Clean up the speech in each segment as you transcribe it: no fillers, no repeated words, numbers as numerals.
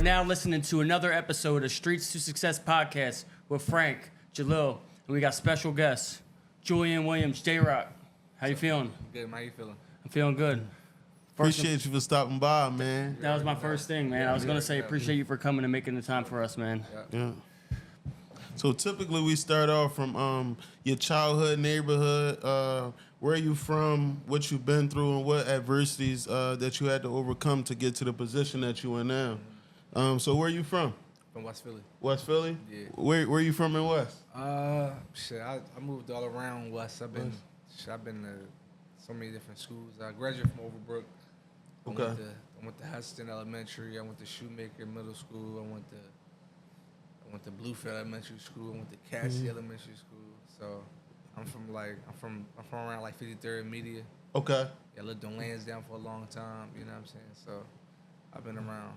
are now listening to another episode of Streets to Success podcast with Frank, Jalil, and we got special guests, Julian Williams, Jrock. How you feeling? Good, how you feeling? I'm feeling good. Appreciate you for stopping by, man. That was my first thing, man. I was going to say appreciate you for coming and making the time for us, man. Yeah. So typically we start off from your childhood, neighborhood, where you from, what you've been through, and what adversities that you had to overcome to get to the position that you in now. So where you from? From West Philly. West Philly? Yeah. Where you from in West? I moved all around West. I've been to so many different schools. I graduated from Overbrook. Okay. I went to Hudson Elementary. I went to Shoemaker Middle School. I went to Bluefield Elementary School. I went to Cassie Elementary School. So I'm from around like 53rd Media. Okay. Yeah, I lived on Lansdowne for a long time. You know what I'm saying? So I've been around.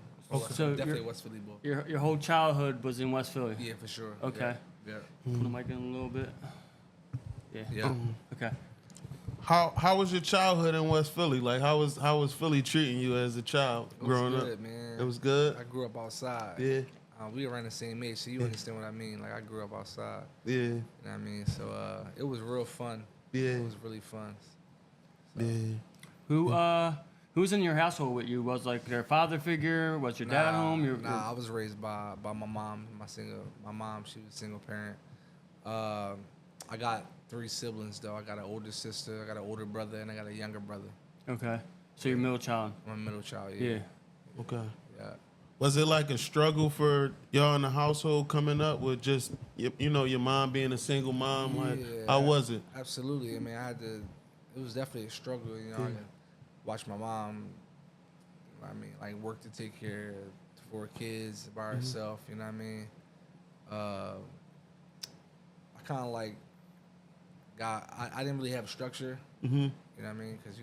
So definitely West Philly boy. Your whole childhood was in West Philly? Yeah, for sure. Okay. Yeah. Put the mic in a little bit. Yeah. Okay. How was your childhood in West Philly? Like how was Philly treating you as a child growing good, up? Man. It was good. I grew up outside. Yeah. We around the same age, so you understand what I mean. Like I grew up outside. Yeah. You know what I mean? So it was real fun. Yeah. It was really fun. So. Yeah. Who's in your household with you? Was like their father figure? Was your dad home? I was raised by my mom. My mom, she was a single parent. I got 3 siblings though. I got an older sister, I got an older brother, and I got a younger brother. Okay. So you're middle child. I'm a middle child. Yeah. Okay. Yeah. Was it like a struggle for y'all in the household coming up with just your mom being a single mom? Like how was it? Absolutely. I mean, it was definitely a struggle. You know, I watched my mom. I mean, like work to take care of 4 kids by herself. You know what I mean? I kind of like I didn't really have a structure. Mm-hmm. You know what I mean? Because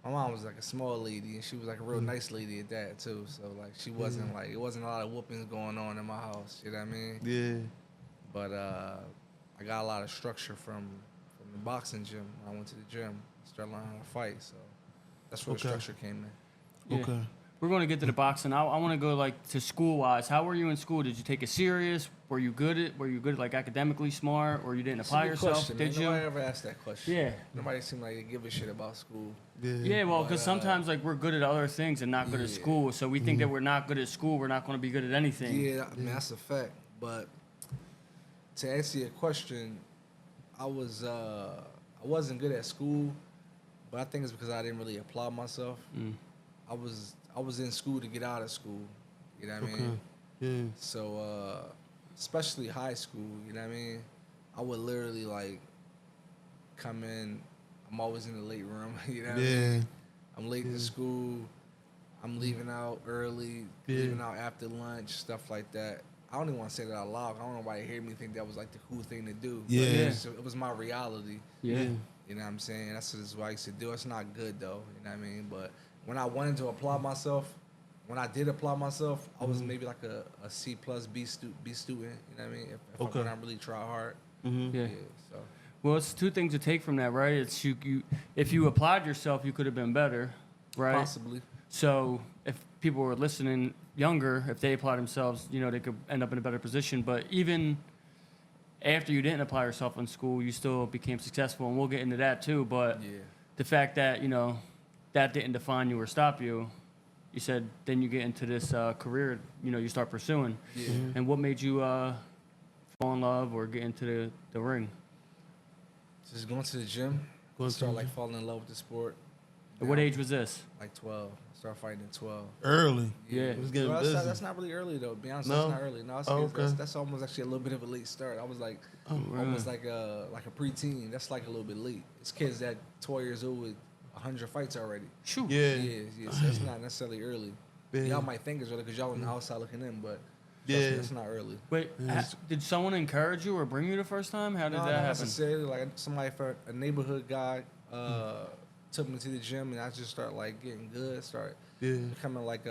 my mom was like a small lady, and she was like a real nice lady at that too. So like she wasn't like it wasn't a lot of whoopings going on in my house. You know what I mean? Yeah. But I got a lot of structure from the boxing gym. I went to the gym, started learning how to fight. So that's where the structure came in. Yeah. Okay. We're going to get to the boxing. I want to go like to school wise. How were you in school? Did you take it serious? Were you good like academically smart, or you didn't apply yourself? Question, Did you? Nobody ever asked that question. Yeah. Nobody seemed like they give a shit about school. Yeah, well, because sometimes like we're good at other things and not good at school. So we think that we're not good at school, we're not going to be good at anything. Yeah, I mean that's a fact. But to answer your question, I wasn't good at school, but I think it's because I didn't really apply myself. I was in school to get out of school. You know what I mean? Yeah. So especially high school, you know what I mean? I would literally like come in. I'm always in the late room. You know what I mean? I'm late to school. I'm leaving out early, leaving out after lunch, stuff like that. I don't even want to say that out loud. I don't know why you hear me think that was like the cool thing to do. Yeah. It was my reality. Yeah. You know what I'm saying? That's what I used to do. It's not good though. You know what I mean? But when I wanted to apply myself, when I did apply myself, I was maybe like a C plus B student. You know what I mean? If I went out really try hard. Yeah. So. Well, it's 2 things to take from that, right? It's you if you applied yourself, you could have been better, right? Possibly. So if people were listening younger, if they applied themselves, they could end up in a better position. But even after you didn't apply yourself in school, you still became successful, and we'll get into that too. But the fact that that didn't define you or stop you, you said then you get into this career, you start pursuing. Yeah. And what made you fall in love or get into the ring? Just going to the gym, start like falling in love with the sport. At what age was this? Like 12. Start fighting at 12. Early. Yeah. It was getting Well, busy. that's not really early though. To be honest, No? that's not early. No, that's almost actually a little bit of a late start. I was like almost like a preteen. That's like a little bit late. It's kids that 12 years old with 100 fights already. Shoot. Yeah. So that's not necessarily early. Yeah. Y'all might think it's early because y'all on the outside looking in, but that's not early. Wait, did someone encourage you or bring you the first time? How did that not happen? necessarily. Like somebody, a neighborhood guy, took me to the gym, and I just started like getting good. Becoming like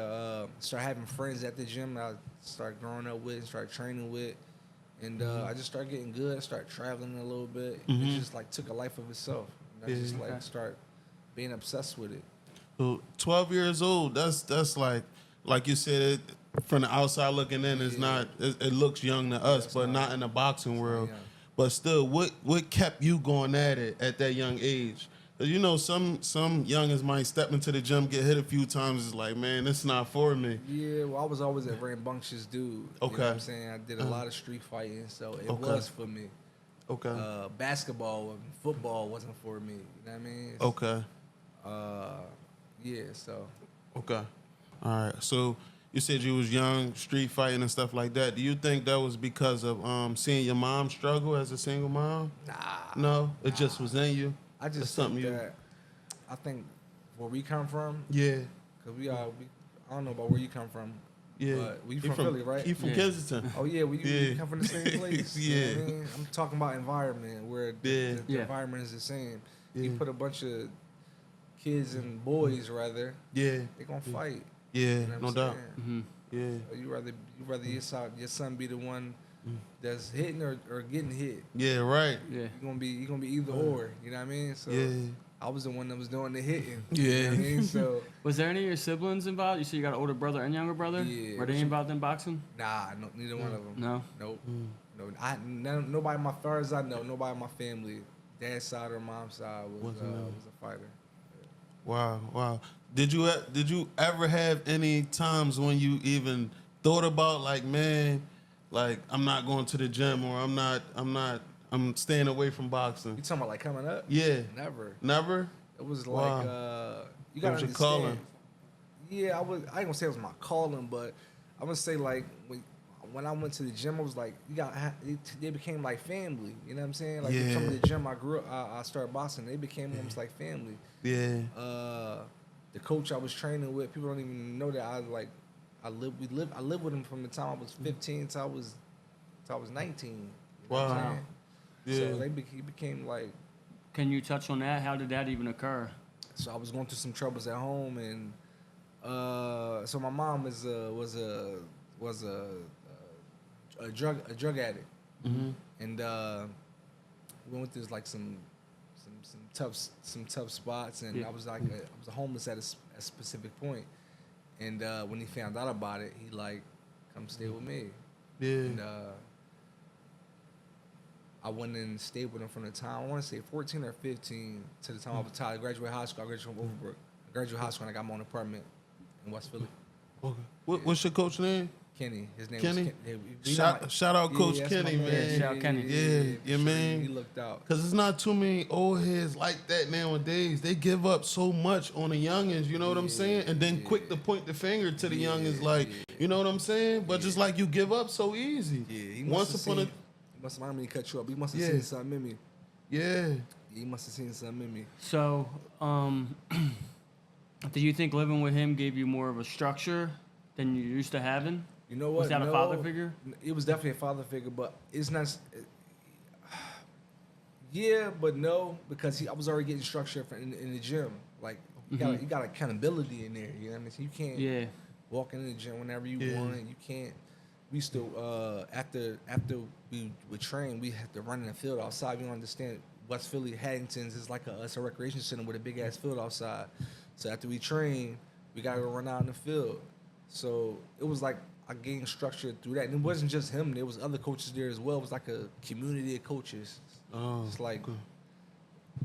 start having friends at the gym that I started growing up with and started training with. And I just started getting good, started traveling a little bit. It just like took a life of itself. And I just like start being obsessed with it. So 12 years old, that's like you said, from the outside looking in, it's not. It looks young to us, but not in the boxing world. But still, what kept you going at it at that young age? 'Cause you know, some youngins might step into the gym, get hit a few times. It's like, man, this is not for me. Yeah, well, I was always a rambunctious dude. You know what I'm saying? I did a lot of street fighting, so it was for me. Okay. Basketball and football wasn't for me. You know what I mean? Okay. Yeah, so. Okay. All right. So you said you was young, street fighting and stuff like that. Do you think that was because of seeing your mom struggle as a single mom? Nah. No, it just was in you. I just think that I think where we come from. Yeah. Cause I don't know about where you come from. Yeah. But we from Philly, right? He from Kensington. Oh yeah, we come from the same place. Yeah. You know what I mean? I'm talking about environment where the environment is the same. Yeah. You put a bunch of kids and boys rather. Yeah. They gonna fight. Yeah, You know no what I'm doubt. saying? Yeah. Or you rather your son be the one that's hitting or getting hit. Yeah, right. Yeah. You're gonna be either or. You know what I mean? So I was the one that was doing the hitting. Yeah. You know what I mean? So Was there any of your siblings involved? You said you got an older brother and younger brother? Yeah. Were they involved in boxing? nah, no, neither one of them. No. Nope. No. Nobody. As far as I know, nobody in my family, dad's side or mom's side was a fighter. Wow. Did you ever have any times when you even thought about like, man, like I'm not going to the gym or I'm staying away from boxing? You talking about like coming up? Yeah. Never. It was like you gotta understand. Calling? Yeah, I ain't gonna say it was my calling, but I'm gonna say like when I went to the gym, I was like, they became like family. You know what I'm saying? Like they come to the gym, I started boxing. They became almost like family. Yeah. The coach I was training with, people don't even know that I lived with him from the time I was 15 till I was 19. You know what I'm saying? Yeah. So he became like. Can you touch on that? How did that even occur? So I was going through some troubles at home, and so my mom was a drug addict, and we went through like some tough spots, and I was homeless at a specific point, and when he found out about it, he like come stay with me, and I went and stayed with him from the time I want to say 14 or 15 to the time I was tired. I graduated high school. I graduated from Overbrook. I graduated high school and I got my own apartment in West Philly. Okay. What's your coach name? Kenny. His name Kenny? was Kenny. Shout out Coach Kenny, man. Shout out Kenny. Yeah, man. He looked out. Cause it's not too many old heads like that nowadays. They give up so much on the youngins, you know what I'm saying? And then quick to point the finger to the youngins, like, you know what I'm saying? But just like you give up so easy. Yeah, he must have me cut you up. He must have seen something in me. Yeah. He must have seen something in me. So, do you think living with him gave you more of a structure than you used to having? You know what? Was that a father figure? It was definitely a father figure, but it's not. Yeah, but no, because I was already getting structure in the gym. Like you got accountability in there. You know what I mean? So you can't walk in the gym whenever you want. You can't. We still after we would train, we had to run in the field outside. You don't understand. West Philly Haddington's is like it's a recreation center with a big ass field outside. So after we train, we gotta go run out in the field. So it was like I gained structure through that, and it wasn't just him. There was other coaches there as well. It was like a community of coaches. It's like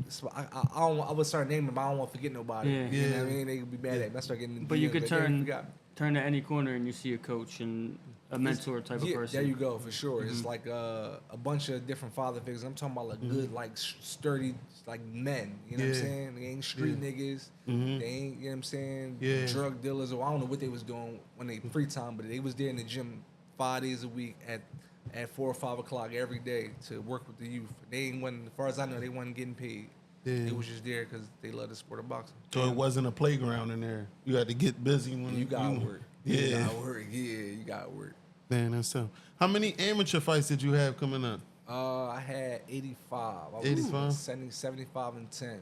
I would start naming them, but I don't want to forget nobody. Yeah. You know what I mean? They could be mad at me. I start getting. But you could turn to any corner and you see a coach and a mentor type of person. There you go, for sure. It's like a bunch of different father figures. I'm talking about like good, like sturdy, like men. You know what I'm saying? They ain't street niggas. They ain't, you know what I'm saying? Drug dealers, or I don't know what they was doing when they free time, but they was there in the gym 5 days a week at 4 or 5 o'clock every day to work with the youth. They ain't as far as I know, they wasn't getting paid. They was just there because they love the sport of boxing. So it wasn't a playground in there. You had to get busy when you got work. You got work. Yeah, you got work. Man, that's tough. How many amateur fights did you have coming up? I had 85. I was 85? 75 and 10.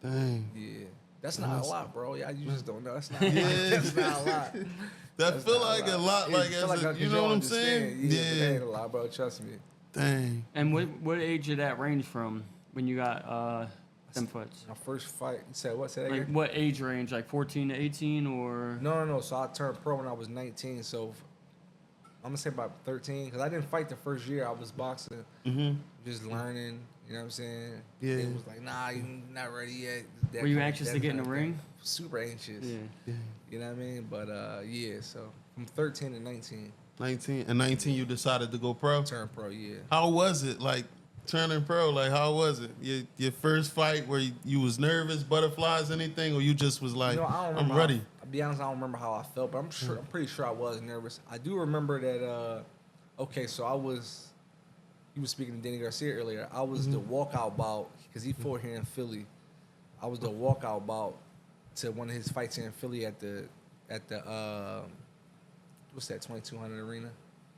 Dang. Yeah. That's not a lot, bro. Yeah, you just don't know. That's not, that's not a lot. That feel like a lot. Like, you know what I'm saying? Yeah. That ain't a lot, bro. Trust me. Dang. And what age did that range from when you got them fights? My first fight. You said what? Say that like again? What age range? Like 14 to 18 or? No. So I turned pro when I was 19. So I'm gonna say about 13, because I didn't fight the first year I was boxing, just learning. You know what I'm saying? Yeah. It was like, nah, you're not ready yet. Were you anxious to get in the ring? Super anxious. Yeah. You know what I mean? But yeah. So from 13 to 19, 19 you decided to go pro? turn pro. Yeah. How was it, like, turning pro? Like, how was it? Your first fight, where you was nervous, butterflies, anything, or you just was like, I don't I'm remember ready? I'll be honest, I don't remember how I felt, but I'm pretty sure I was nervous. I do remember that. Okay, so you were speaking to Danny Garcia earlier. I was the walkout bout, because he fought here in Philly. I was the walkout bout to one of his fights here in Philly at the what's that, 2200 arena?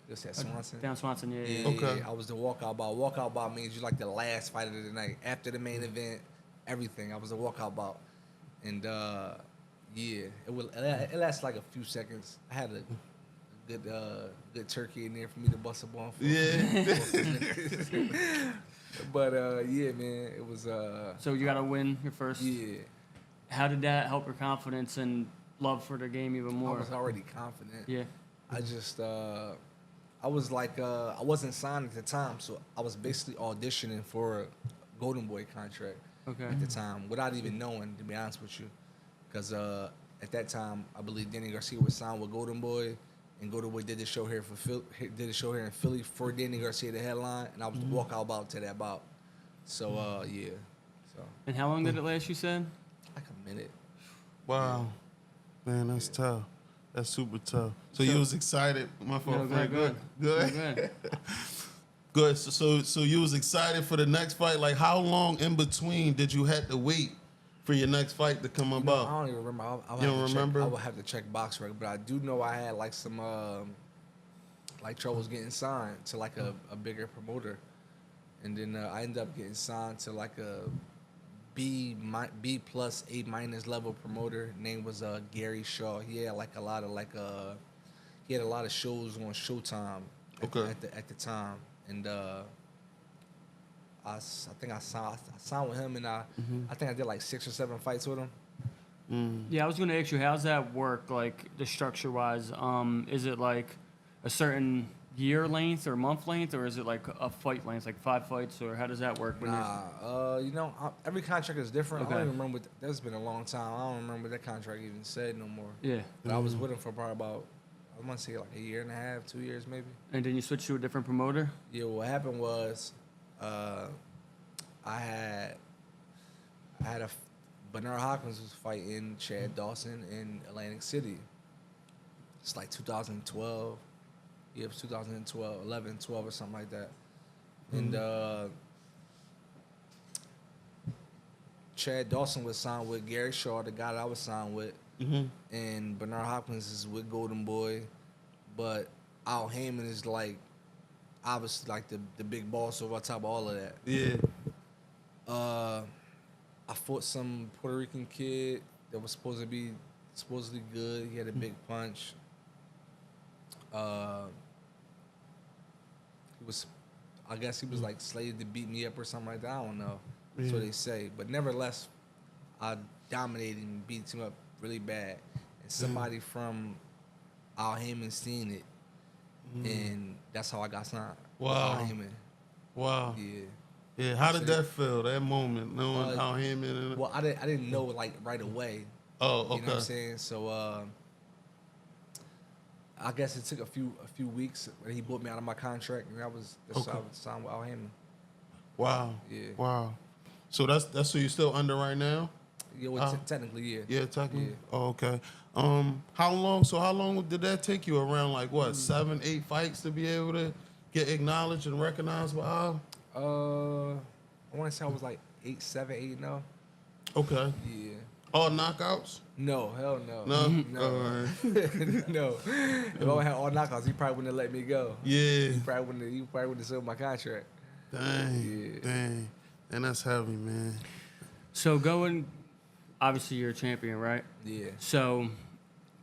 What's that, Swanson? Down Swanson, yeah. Yeah, Okay. I was the walkout bout. Walkout bout means you're like the last fight of the night. After the main event, everything. I was the walkout bout. And yeah, it lasted like a few seconds. I had a good turkey in there for me to bust a ball for. Yeah. But yeah, man, it was So you got to win your first. yeah. How did that help your confidence and love for the game even I more? was already confident. Yeah. I just I was like I wasn't signed at the time, so I was basically auditioning for a Golden Boy contract Okay. at the time without even knowing, to be honest with you, because at that time I believe Danny Garcia was signed with Golden Boy, and Golden Boy did the show here in Philly for Danny Garcia the headline, and I was the walkout bout to that bout. So yeah, so And how long did it last, you said? like a minute. Wow. Man, that's tough. That's super tough. So you was excited. My fault. No, good. Good. Good. Good. So you was excited for the next fight. Like, how long in between did you have to wait for your next fight to come I about? don't even remember. You don't remember? I would have to check box record, but I do know I had like some like troubles getting signed to like a bigger promoter, and then I ended up getting signed to like a B plus A minus level promoter. Name was Gary Shaw. He had like a lot of shows on Showtime at the time, and I think I signed with him, and I think I did like 6 or 7 fights with him. Yeah, I was going to ask you, how's that work, like the structure-wise? Is it like a certain year length or month length, or is it like a fight length, like 5 fights, or how does that work? When Every contract is different. Okay. I don't even remember. That's been a long time. I don't remember what that contract even said no more. Yeah. But I was with him for probably about, I want to say like a year and a half, 2 years maybe. And then you switch to a different promoter? Yeah, what happened was, I had Bernard Hopkins was fighting Chad Dawson in Atlantic City. It's like 2012. Yeah, it was 2012, 11, 12 or something like that. And Chad Dawson was signed with Gary Shaw, the guy that I was signed with. And Bernard Hopkins is with Golden Boy. But Al Heyman is like, obviously like the big boss over top of all of that. Yeah. I fought some Puerto Rican kid that was supposedly good. He had a big punch. I guess he was like slated to beat me up or something like that. I don't know. That's what they say. But nevertheless, I dominated and beat him up really bad. And somebody from Al Heyman seen it, and that's how I got signed. Wow. Al Heyman. Wow. Yeah. Yeah. How did that feel? That moment, knowing Al Heyman. And Well, I didn't know like right away. oh, okay. You know what I'm saying? So I guess it took a few weeks when he bought me out of my contract, and that's how I was signed with Al Heyman. Wow. Yeah. Wow. So that's who you're still under right now? Yeah, well, technically, yeah. Yeah, technically. Yeah. Oh, okay. How long did that take you? Around like what, 7, 8 fights to be able to get acknowledged and recognized by Al? I want to say I was like 8-7, 8-0. Okay. Yeah. All knockouts? No, hell no. No? No. All right. No. If I had all knockouts, he probably wouldn't have let me go. Yeah. He probably wouldn't have sold my contract. Dang. Yeah. Dang. And that's heavy, man. So obviously you're a champion, right? Yeah. So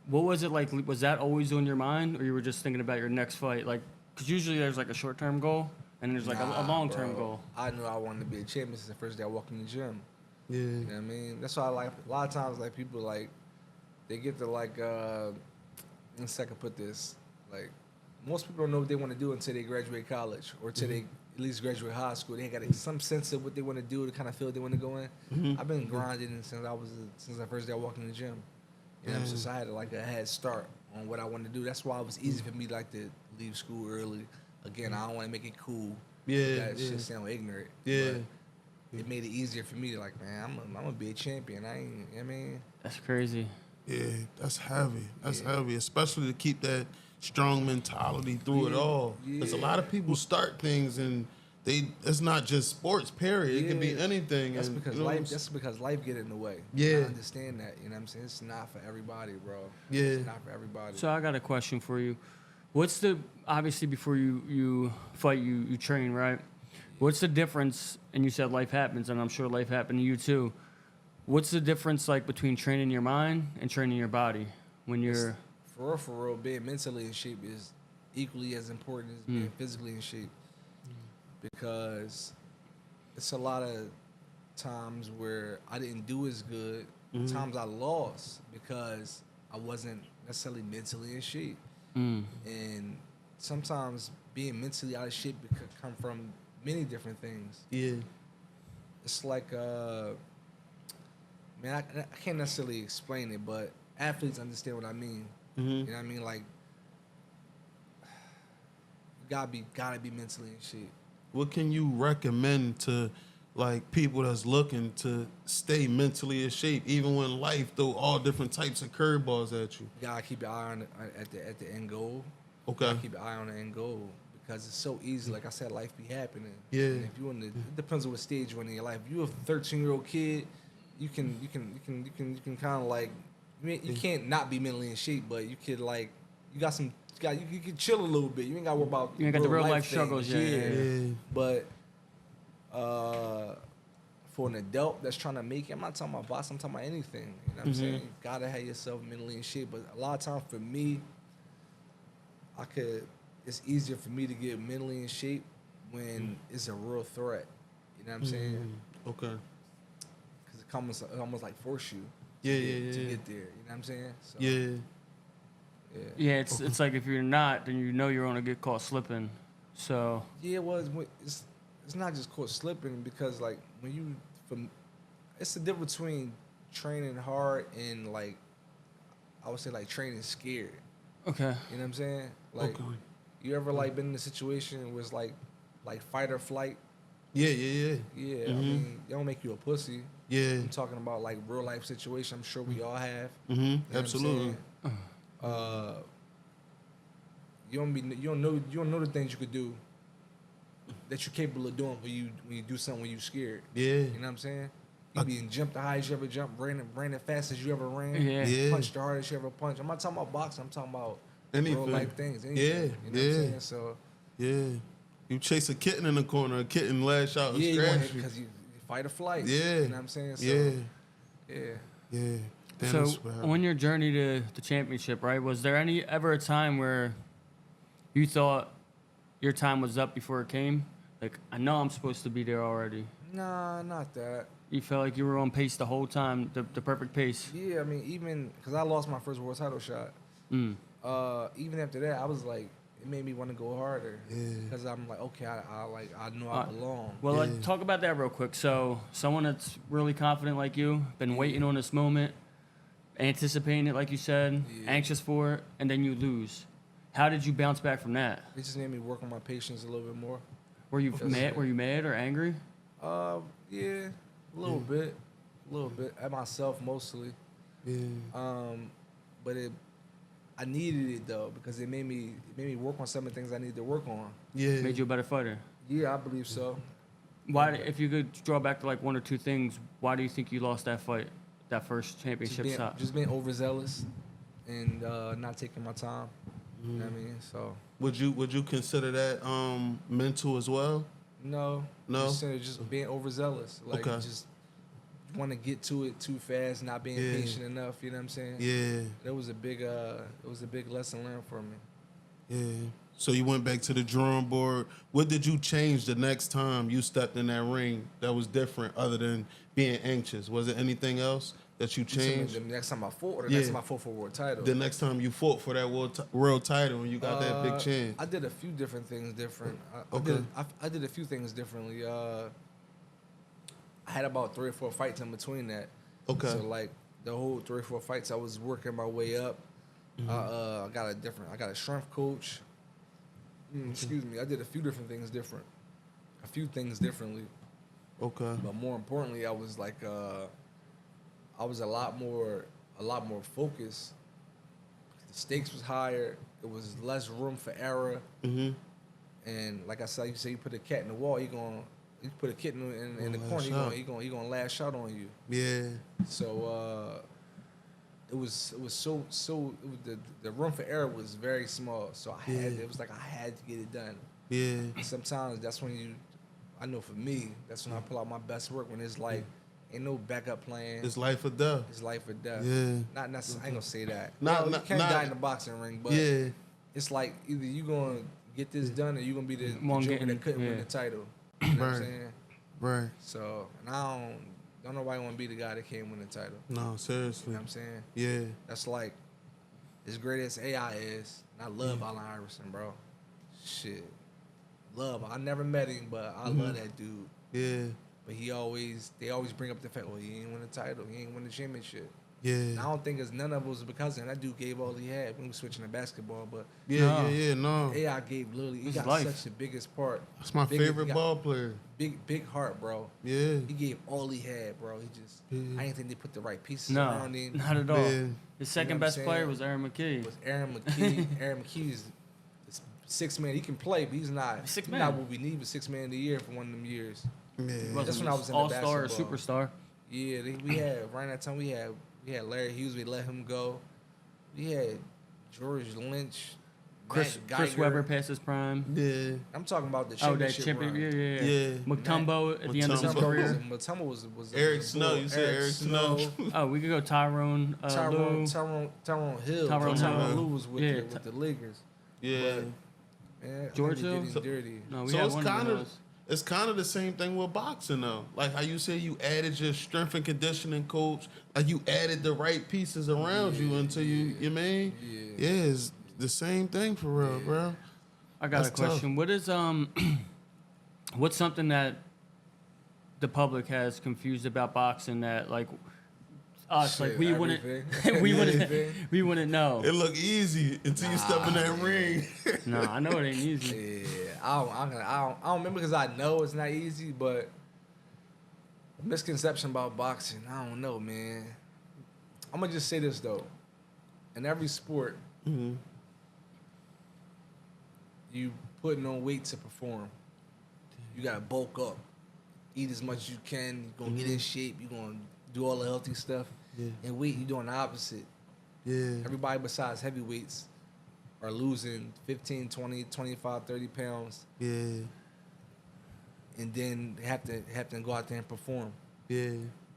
what was it like? Was that always on your mind, or you were just thinking about your next fight? Like, because usually there's like a short-term goal, and then there's like a long-term bro. goal. I knew I wanted to be a champion since the first day I walked in the gym. Yeah. You know what I mean? That's why I like a lot of times like people like they get to like let's see if I can put this like most people don't know what they want to do until they graduate college or until they at least graduate high school. They got some sense of what they want to do, the kind of field they want to go in. I've been grinding since the first day I walked in the gym. You know, so I had like a head start on what I wanted to do. That's why it was easy for me like to leave school early. Again, I don't want to make it cool. That shit sound ignorant. But it made it easier for me to like, man, I'm gonna be a champion. I mean, That's crazy. Yeah, that's heavy. That's heavy, especially to keep that strong mentality through it all. Because a lot of people start things and it's not just sports, period. It can be anything. That's and, because you know life. That's because life get in the way. Yeah. I understand that. You know what I'm saying? It's not for everybody, bro. Yeah. It's not for everybody. So I got a question for you. Obviously before you fight, you train, right? What's the difference? And you said life happens, and I'm sure life happened to you too. What's the difference like between training your mind and training your body when you're For real, being mentally in shape is equally as important as being physically in shape. Because it's a lot of times where I didn't do as good, times I lost because I wasn't necessarily mentally in shape. And sometimes being mentally out of shape could come from many different things. Yeah. It's like, man, I can't necessarily explain it, but athletes understand what I mean. You know what I mean? Like, you gotta be mentally in shape. What can you recommend to like people that's looking to stay mentally in shape, even when life throw all different types of curveballs at you? You gotta keep your eye on at the end goal. Okay. You gotta keep your eye on the end goal because it's so easy. Like I said, life be happening. Yeah. And if you it depends on what stage you're in your life. If you're a 13-year-old kid, you can kind of like, you can't not be mentally in shape, but you could like, you can chill a little bit. You ain't got to worry about you ain't got the real life struggles yet. Yeah. But for an adult that's trying to make it, I'm not talking about boxing, I'm talking about anything. You know what I'm saying? You gotta have yourself mentally in shape. But a lot of times for me, it's easier for me to get mentally in shape when it's a real threat. You know what I'm saying? Okay. Because it almost like force you. To get there. You know what I'm saying? So, Yeah, it's like if you're not, then you know you're gonna get caught slipping. So yeah, it's not just caught slipping because like it's the difference between training hard and like I would say like training scared. okay. You know what I'm saying? Like you ever like been in a situation where it's like fight or flight? Yeah. Yeah, I mean, it don't make you a pussy. Yeah. I'm talking about like real life situation. I'm sure we all have. You know Absolutely. You don't know the things you could do that you're capable of doing when you do something when you're scared. Yeah. You know what I'm saying? You be jump the highest you ever jumped, ran the fastest you ever ran, punched the hardest you ever punched. I'm not talking about boxing. I'm talking about real life things. Anything, you know what I'm saying? So you chase a kitten in the corner, a kitten lash out and scratch you. Because you fight or flight. Yeah. You know what I'm saying? So, Yeah. So on your journey to the championship, right? Was there ever a time where you thought your time was up before it came? Like, I know I'm supposed to be there already. Nah, not that. You felt like you were on pace the whole time, the perfect pace. Yeah, I mean, even because I lost my first world title shot. Even after that, I was like, it made me want to go harder. Because I'm like, okay, I know I belong. Well, talk about that real quick. So, someone that's really confident like you, been waiting on this moment, anticipating it, like you said, anxious for it, and then you lose. How did you bounce back from that? It just made me work on my patience a little bit more. Were you mad? Were you mad or angry? Yeah, a little bit at myself mostly. But I needed it though because it made me work on some of the things I needed to work on. Made you a better fighter. Yeah, I believe so. Why, if you could draw back to like one or two things, why do you think you lost that fight, that first championship shot? Just being overzealous and not taking my time. You know what I mean? So would you consider that mental as well? No. Just being overzealous. Like just want to get to it too fast, not being patient enough. You know what I'm saying? Yeah. It was a big lesson learned for me. Yeah. So you went back to the drawing board. What did you change the next time you stepped in that ring that was different other than being anxious? Was it anything else that you You talking changed? The next time I fought, or the Yeah. next time I fought for a world title. The next time you fought for that world title and you got that big chance. I did a few different things different. Okay. I did a few things differently. I had about 3 or 4 fights in between that. Okay. So like the whole 3 or 4 fights, I was working my way up. I got a strength coach. Excuse me. I did a few different things different. A few things differently. Okay. But more importantly, I was like, I was a lot more focused. The stakes was higher. It was less room for error. Mm-hmm. And like I said, you say you put a cat in the wall, you put a kid in the corner, he gonna lash out on you. Yeah. So it was the room for error was very small. So it was like I had to get it done. Yeah. Sometimes that's when I know for me, that's when I pull out my best work, when it's like ain't no backup plan. It's life or death. It's life or death. Yeah. Not necessarily. I ain't gonna say that. Not- You can't not- die in the boxing ring, but Yeah. it's like either you gonna get this done or you gonna be the One joker getting- that couldn't win yeah. the title. You know what I'm Right. saying? Right. So, and I don't nobody want to be the guy that can't win the title. No, You seriously. know what I'm saying? Yeah. That's like, as great as AI is, and I love Allen Iverson, bro. Shit. I never met him, but I love that dude. Yeah. But they always bring up the fact, well, he ain't win the title. He ain't win the championship. Yeah. And I don't think it's none of it was because of him. That dude gave all he had. We were switching to basketball, but Yeah. No. AI gave literally, he His got life. such the biggest part. That's my Biggest- favorite he got ball player. Big heart, bro. Yeah. He gave all he had, bro. He just, I didn't think they put the right pieces No, around him. not at all. Yeah. His second what I'm best saying? player was Aaron McKee. It was Aaron McKee. Aaron McKee is 6 man. He can play, but he's not. Six he's man. not what we need for 6 man of the year for one of them years. Yeah. That's when I was in the all-star or basketball. superstar. Yeah, we had around that time we had Larry Hughes. We let him go. We had George Lynch, Chris Matt Geiger. Webber past his prime. Yeah. I'm talking about the Oh, that championship champion. run. Yeah. Yeah. Mutombo at the end of his Mutombo. career. Mutombo was Eric was a Snow. bull. You said Eric Snow. Oh, we could go Tyrone Lue. Tyrone Hill. Tyrone Tyrone Hill. Lue was with, Yeah, with the Lakers. Yeah. Man, I George think they Hill? did him dirty. No, we So had it's one kind of of those. it's kind of the same thing with boxing though. Like how you say you added your strength and conditioning coach, like you added the right pieces around you until you mean? Yeah. Yeah, it's the same thing for real, bro. I got That's a question. What is what's something that the public has confused about boxing that like us Shit, like we everything. wouldn't Everything. we wouldn't know. It look easy until you step in that ring. No, I know it ain't easy. Yeah, I don't remember because I know it's not easy, but misconception about boxing, I don't know, man. I'm gonna just say this though. In every sport, Mhm. you putting on weight to perform. You gotta bulk up, eat as much as you can. You're gonna get in shape. You're gonna do all the healthy stuff. Yeah. And weight, you're doing the opposite. Yeah. Everybody besides heavyweights are losing 15, 20, 25, 30 pounds, Yeah. and then have to go out there and perform. Yeah.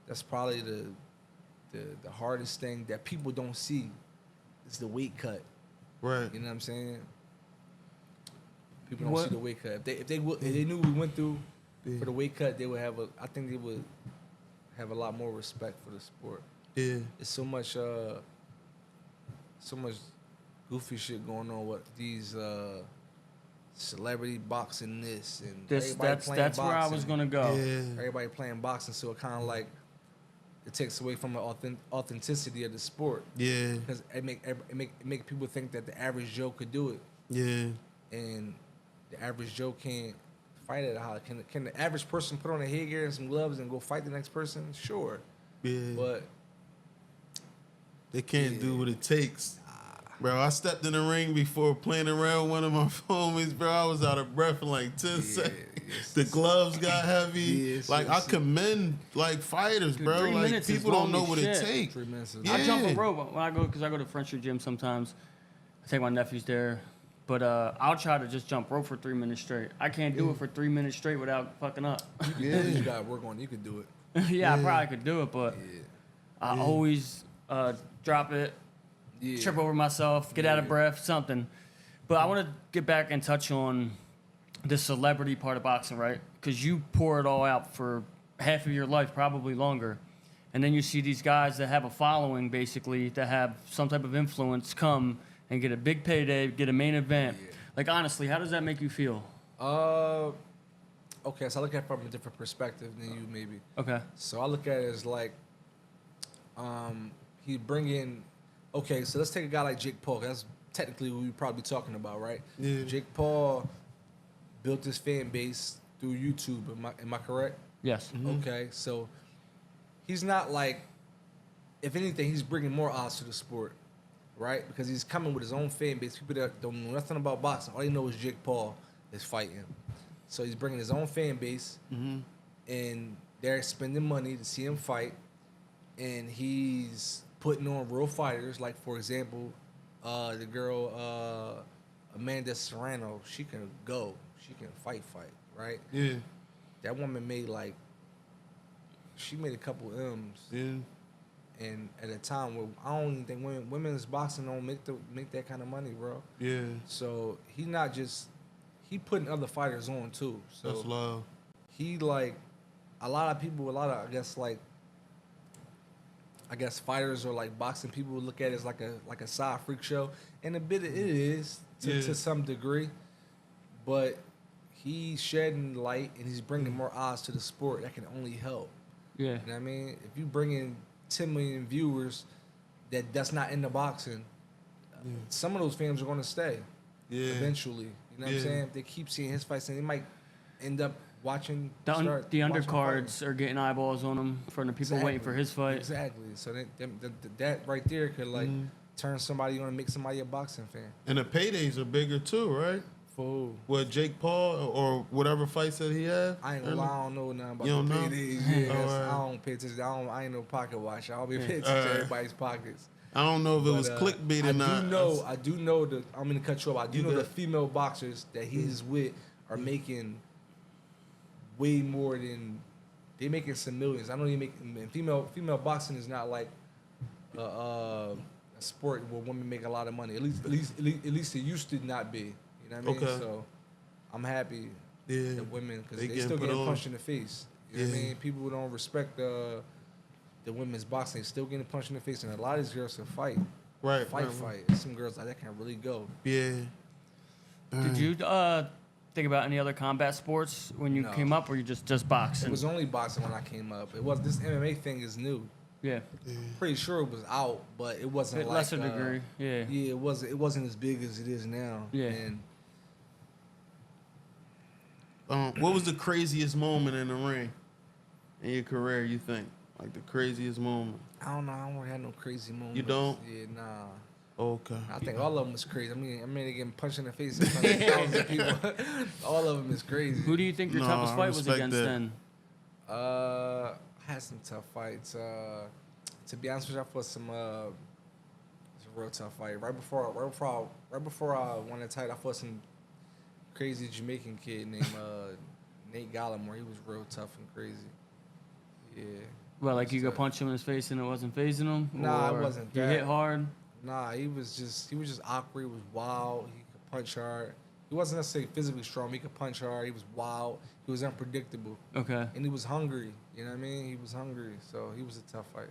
That's probably the hardest thing that people don't see is the weight cut. Right. You know what I'm saying? People don't What- see the weight cut. If they knew what we went through Yeah. for the weight cut, they would I think they would have a lot more respect for the sport. Yeah. It's so much goofy shit going on with these celebrity boxing this and everybody That's playing where I was boxing. gonna go. Yeah. Everybody playing boxing, so it kind of like it takes away from the authenticity of the sport Yeah. because it make people think that the average Joe could do it, Yeah. and the average Joe can't fight at a high. Can the average person put on a headgear and some gloves and go fight the next person? Sure, Yeah. but They can't do what it takes. Bro, I stepped in the ring before playing around with one of my homies, bro. I was out of breath in like 10 seconds. yes. The gloves got heavy. Yes, like, yes. I commend, like, fighters, bro. 3 Like, minutes is people don't long know as what it shit. takes. 3 minutes. Yeah. I jump a rope when I go because I go to French Gym sometimes. I take my nephews there, but I'll try to just jump rope for 3 minutes straight. I can't do it for 3 minutes straight without fucking up. Yeah, you gotta work on it. You could do it. Yeah, I probably could do it, but Yeah. I always drop it, Yeah. trip over myself, get out of Yeah. breath, something. But I want to get back and touch on the celebrity part of boxing, right? Because you pour it all out for half of your life, probably longer. And then you see these guys that have a following, basically, that have some type of influence come and get a big payday, get a main event. Yeah. Like, honestly, how does that make you feel? Okay, so I look at it from a different perspective than you, maybe. Okay. So I look at it as like, he bring in. Okay, so let's take a guy like Jake Paul. That's technically who we're probably talking about, right? Yeah. Jake Paul built his fan base through YouTube. Am I correct? Yes. Okay, so he's not like, if anything, he's bringing more odds to the sport, right? Because he's coming with his own fan base. People that don't know nothing about boxing, all they know is Jake Paul is fighting. So he's bringing his own fan base, and they're spending money to see him fight, and he's putting on real fighters. Like, for example, the girl Amanda Serrano, she can go, she can fight, right? Yeah. That woman made she made a couple M's. Yeah. And at a time where I don't even think women's boxing don't make that kind of money, bro. Yeah. So he putting other fighters on too. So That's love. he like a lot of people, I guess fighters or like boxing people look at it as like a side freak show, and a bit it is to some degree, but he's shedding light and he's bringing more eyes to the sport. That can only help. Yeah. You know what I mean? If you bring in 10 million viewers that's not into boxing, some of those fans are going to stay eventually. You know what I'm saying? If they keep seeing his fights, and they might end up watching. The watching undercards fighting. are getting eyeballs on him from the people waiting for his fight. Exactly. So that right there could turn somebody on and make somebody a boxing fan. And the paydays are bigger too, right? For What, Jake Paul or whatever fights that he had? I ain't gonna lie, I don't know nothing about You don't the know? paydays. Yeah, I don't pay attention. I ain't no pocket watcher. I don't be paying attention to everybody's pockets. I don't know if it was But, clickbait or not. I do know that I'm gonna cut you off. I do know the female boxers that he's with are making way more than they making some millions. I know they make. And female boxing is not like a sport where women make a lot of money. At least it used to not be. You know what I mean? Okay. So I'm happy that women, because they getting still put getting on. punched in the face. You know what I mean? People who don't respect the women's boxing still getting punched in the face, and a lot of these girls can fight. Right. Fight. There's some girls that can really go. Yeah. Did you think about any other combat sports when you No. came up, or you just boxing? It was only boxing when I came up. It was this MMA thing is new. Yeah. Pretty sure it was out, but it wasn't like Lesser degree. Yeah. Yeah, it wasn't as big as it is now. Yeah. And What was the craziest moment in the ring in your career, you think? Like the craziest moment? I don't know. I don't have no crazy moments. You don't? Yeah, nah. Okay. I think all of them is crazy. I mean, they getting punched in the face in front of thousands of people. All of them is crazy. Who do you think your No, toughest I fight was respect against that. then? I had some tough fights. To be honest with you, I fought some. It's a real tough fight. Right before I won the title, I fought some crazy Jamaican kid named Nate Gallimore. He was real tough and crazy. Yeah. Well, like you So- could punch him in his face and it wasn't phasing him? Nah, it Or wasn't He that. hit hard? Nah, he was just awkward. He was wild. He could punch hard. He wasn't necessarily physically strong. He could punch hard. He was wild. He was unpredictable, Okay. and he was hungry. You know what I mean? He was hungry, so he was a tough fight.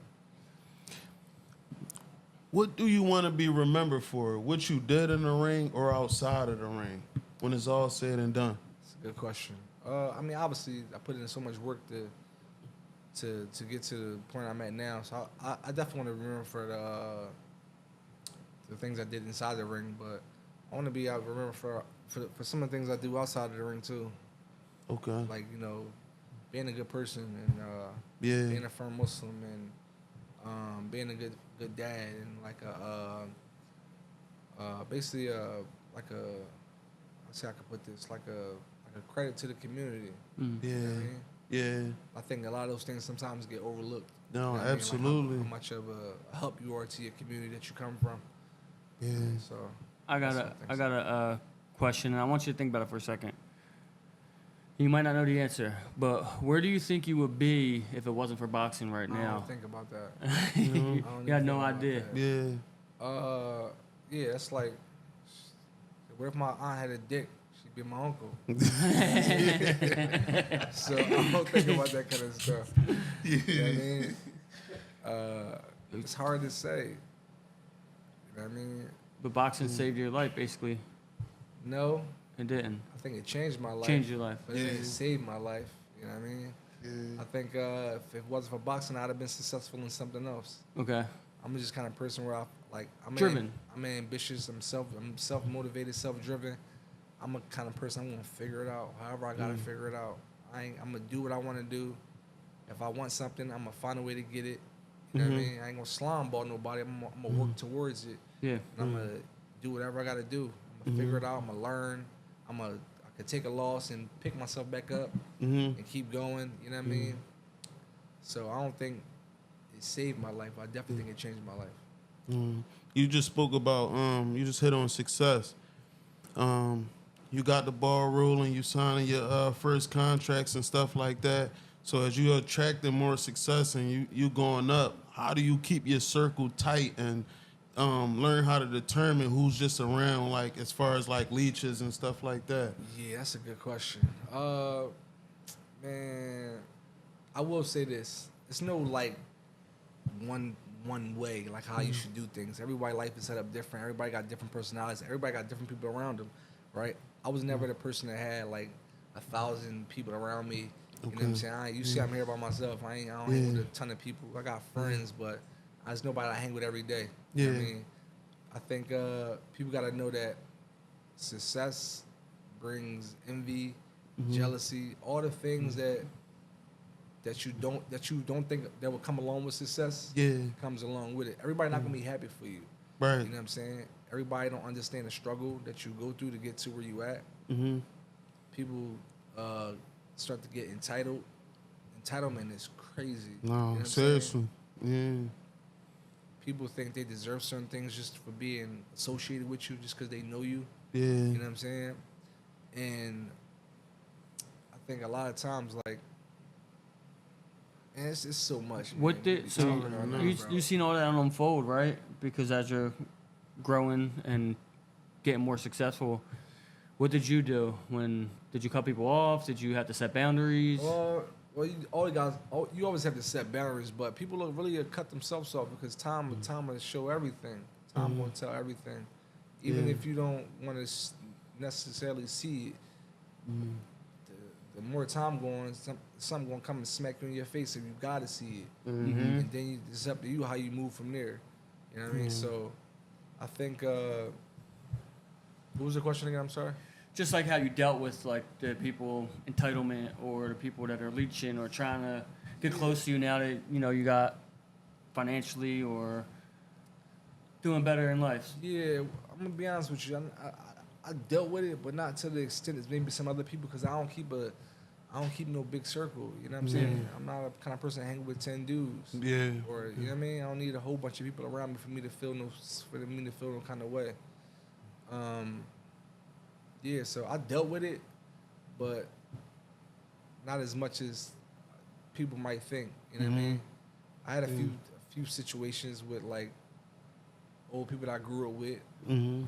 What do you want to be remembered for? What you did in the ring or outside of the ring when it's all said and done? It's a good question. I mean, obviously, I put in so much work to get to the point I'm at now. So I definitely want to remember for the things I did inside the ring, but I want to be remembered for some of the things I do outside of the ring too. Okay. Like, you know, being a good person and Yeah. being a firm Muslim and being a good dad and like basically like a, let's see how I could put this, like a credit to the community. Mm. Yeah. You know what I mean? Yeah. I think a lot of those things sometimes get overlooked. No, You know what I mean? Like absolutely. how much of a help you are to your community that you come from. Yeah. So I got a question, and I want you to think about it for a second. You might not know the answer, but where do you think you would be if it wasn't for boxing right I now? don't think about that. You I don't got even no think about idea. that. Yeah. Yeah, it's like, what if my aunt had a dick? She'd be my uncle. So I don't think about that kind of stuff. Yeah. You know what I mean? It's hard to say. You know what I mean? But boxing saved your life, basically. No, It didn't. I think it changed my life. Changed your life. But it didn't save my life. You know what I mean? Yeah. I think if it wasn't for boxing, I'd have been successful in something else. Okay. I'm just kind of person where I'm Driven. I'm ambitious. I'm self motivated, self driven. I'm a kind of person I'm gonna figure it out. However, I gotta figure it out. I'm gonna do what I want to do. If I want something, I'm gonna find a way to get it. You know what I mean? I ain't gonna slime ball nobody. I'm gonna work towards it. Yeah. And I'm gonna do whatever I gotta do. I'm gonna figure it out. I'm gonna learn. I could take a loss and pick myself back up and keep going. You know what I mean? So I don't think it saved my life. I definitely think it changed my life. You just spoke about you just hit on success. You got the ball rolling, you signing your first contracts and stuff like that. So as you're attracting more success and you going up, how do you keep your circle tight and learn how to determine who's just around, like as far as like leeches and stuff like that? Yeah, that's a good question. Man, I will say this: it's no like one way, like how you should do things. Everybody's life is set up different. Everybody got different personalities. Everybody got different people around them, right? I was never the person that had like 1,000 people around me. You know what I'm saying? You see, I'm here by myself. I don't hang with a ton of people. I got friends, but there's nobody I hang with every day. You know what I mean? I think people got to know that success brings envy, jealousy, all the things that you don't think that will come along with success. Comes along with it. Everybody not gonna be happy for you. Right. You know what I'm saying? Everybody don't understand the struggle that you go through to get to where you at. People start to get entitled. Entitlement is crazy. No, you know what I'm seriously. saying? People think they deserve certain things just for being associated with you, just because they know you. You know what I'm saying? And I think a lot of times, like, man, it's so much. What did so you seen all that unfold, right? Because as you're growing and getting more successful, what did you do? Did you cut people off? Did you have to set boundaries? Well, you always have to set boundaries, but people will really cut themselves off because time will show everything. Time will tell everything, even if you don't want to necessarily see it. The more time going, something gonna come and smack you in your face, and you gotta see it. And then it's up to you how you move from there. You know what I mean? So, I think. What was the question again? I'm sorry. Just like how you dealt with like the people entitlement or the people that are leeching or trying to get close to you now that you got financially or doing better in life. Yeah, I'm gonna be honest with you. I dealt with it, but not to the extent as maybe some other people, because I don't keep no big circle. You know what I'm saying? I'm not a kind of person that hang with 10 dudes. Yeah. Or you know what I mean? I don't need a whole bunch of people around me for me to feel no kind of way. Yeah, so I dealt with it, but not as much as people might think. You know what I mean? I had a few situations with like old people that I grew up with,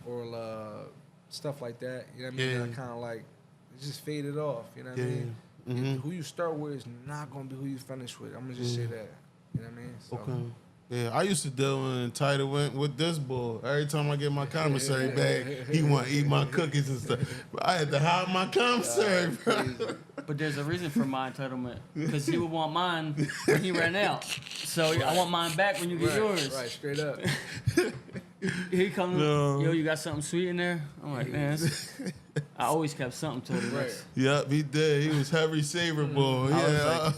or stuff like that. You know what I mean? I kind of like it just faded off. You know what I mean? Who you start with is not gonna be who you finish with. I'm gonna just say that. You know what I mean? So. Okay. Yeah, I used to deal with entitlement with this bull. Every time I get my commissary bag, he want to eat my cookies and stuff. But I had to hide my commissary, bro. But there's a reason for my entitlement, because he would want mine when he ran out. So I want mine back when you get yours. Right, straight up. He comes, yo, you got something sweet in there? I'm like, man, I always kept something to the rest. Yep, he did. He was heavy saver boy. Yeah,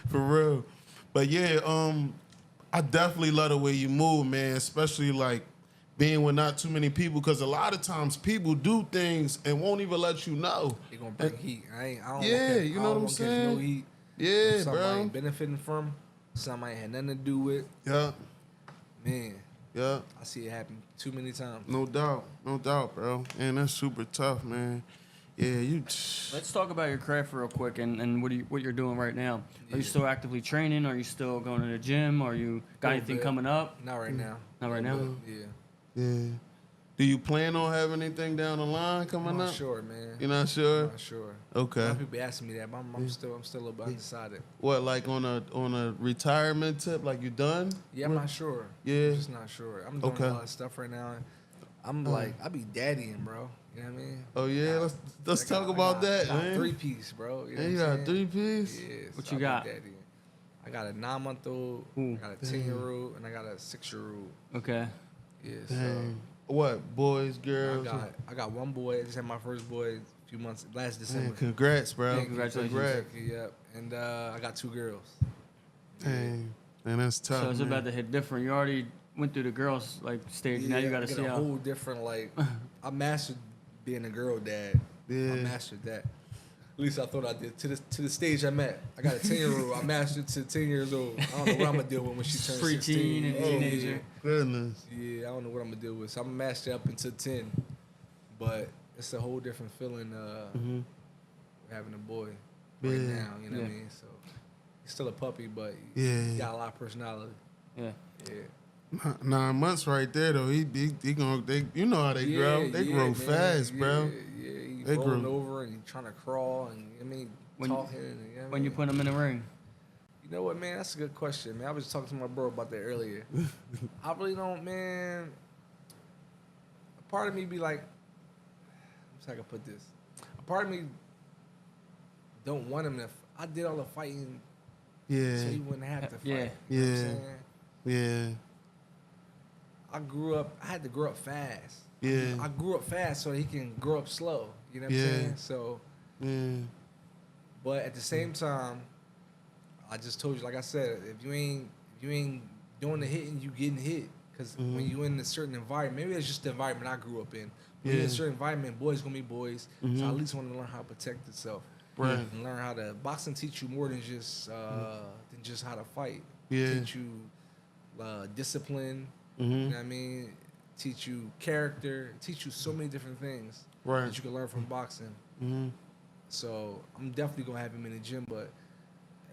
for real. But yeah, I definitely love the way you move, man, especially like being with not too many people, because a lot of times people do things and won't even let you know. They gonna bring heat. I don't you know what I'm saying? No heat. Yeah, something bro. I ain't benefiting from, something I ain't had nothing to do with. Yeah. Man. Yeah. I see it happen too many times. No doubt, bro. And that's super tough, man. Yeah, Let's talk about your craft real quick and what you're doing right now. Are you still actively training? Are you still going to the gym? Are you got anything coming up? Not right now. Not right now? Yeah. Yeah. Do you plan on having anything down the line coming I'm up? not sure, man. You're not sure? I'm not sure. A Okay. lot of people asking me that, but I'm still a little bit undecided. What, like on a retirement tip? Like you done? Yeah, I'm not sure. Yeah. I'm just not sure. I'm doing Okay. a lot of stuff right now. I'm like, I be daddying, bro. You know what I mean? Oh yeah, let's I talk got- about I that, got man. 3-piece, bro. You know Hey, you what I'm got saying? 3-piece? Yeah. What so you I be got? daddying. I got a 9-month-old, Ooh. I got a 10-year-old, and I got a 6-year-old. Okay. Yeah, Dang. What, boys, so girls? I got one boy. I just had my first boy a few months, last December. Man, congrats, bro. Thank you, Congratulations. Congrats. Thank you, yep. And I got 2 girls. Dang. Man, that's tough, So it's man. about to hit different. You already went through the girls like stage. Now you got I to get see a how. whole different like. I mastered being a girl dad. Yeah. I mastered that. At least I thought I did. To the stage I'm at. I got a 10-year-old. I mastered to 10 years old. I don't know what I'm gonna deal with when she turns Preteen 16. and teenager. Goodness. Yeah, I don't know what I'm gonna deal with. So I'm gonna master up until 10. But it's a whole different feeling Mhm. having a boy right Yeah. now. You know what I Yeah. mean? So he's still a puppy, but Yeah. he got a lot of personality. Yeah. Yeah. 9 months right there though. He gonna you know how they grow. They grow man. fast, bro. Yeah, he They rolling grow. over and he trying to crawl and I mean When- talking. And, you know what I When you mean? put them in the ring. You know what, man? That's a good question, man. I was just talking to my bro about that earlier. I really don't, man. A part of me be like, how can I put this? A part of me don't want him to. I did all the fighting Yeah. so he wouldn't have to fight. Yeah. You know what I'm Yeah. saying? Yeah. I had to grow up fast. Yeah. I grew up fast so he can grow up slow. You know what Yeah. I'm saying? So, Yeah. but at the same time, I just told you, like I said, if you ain't doing the hitting, you getting hit. Because when you in a certain environment, maybe it's just the environment I grew up in. When you're in a Yeah. certain environment, boys gonna be boys. So I at least want to learn how to protect itself. Right. And learn how to boxing teach you more than just how to fight. Yeah. Teach you discipline. You Mhm. know what I mean? Teach you character. Teach you so many different things Right. that you can learn from boxing. Mhm. So I'm definitely gonna have him in the gym, but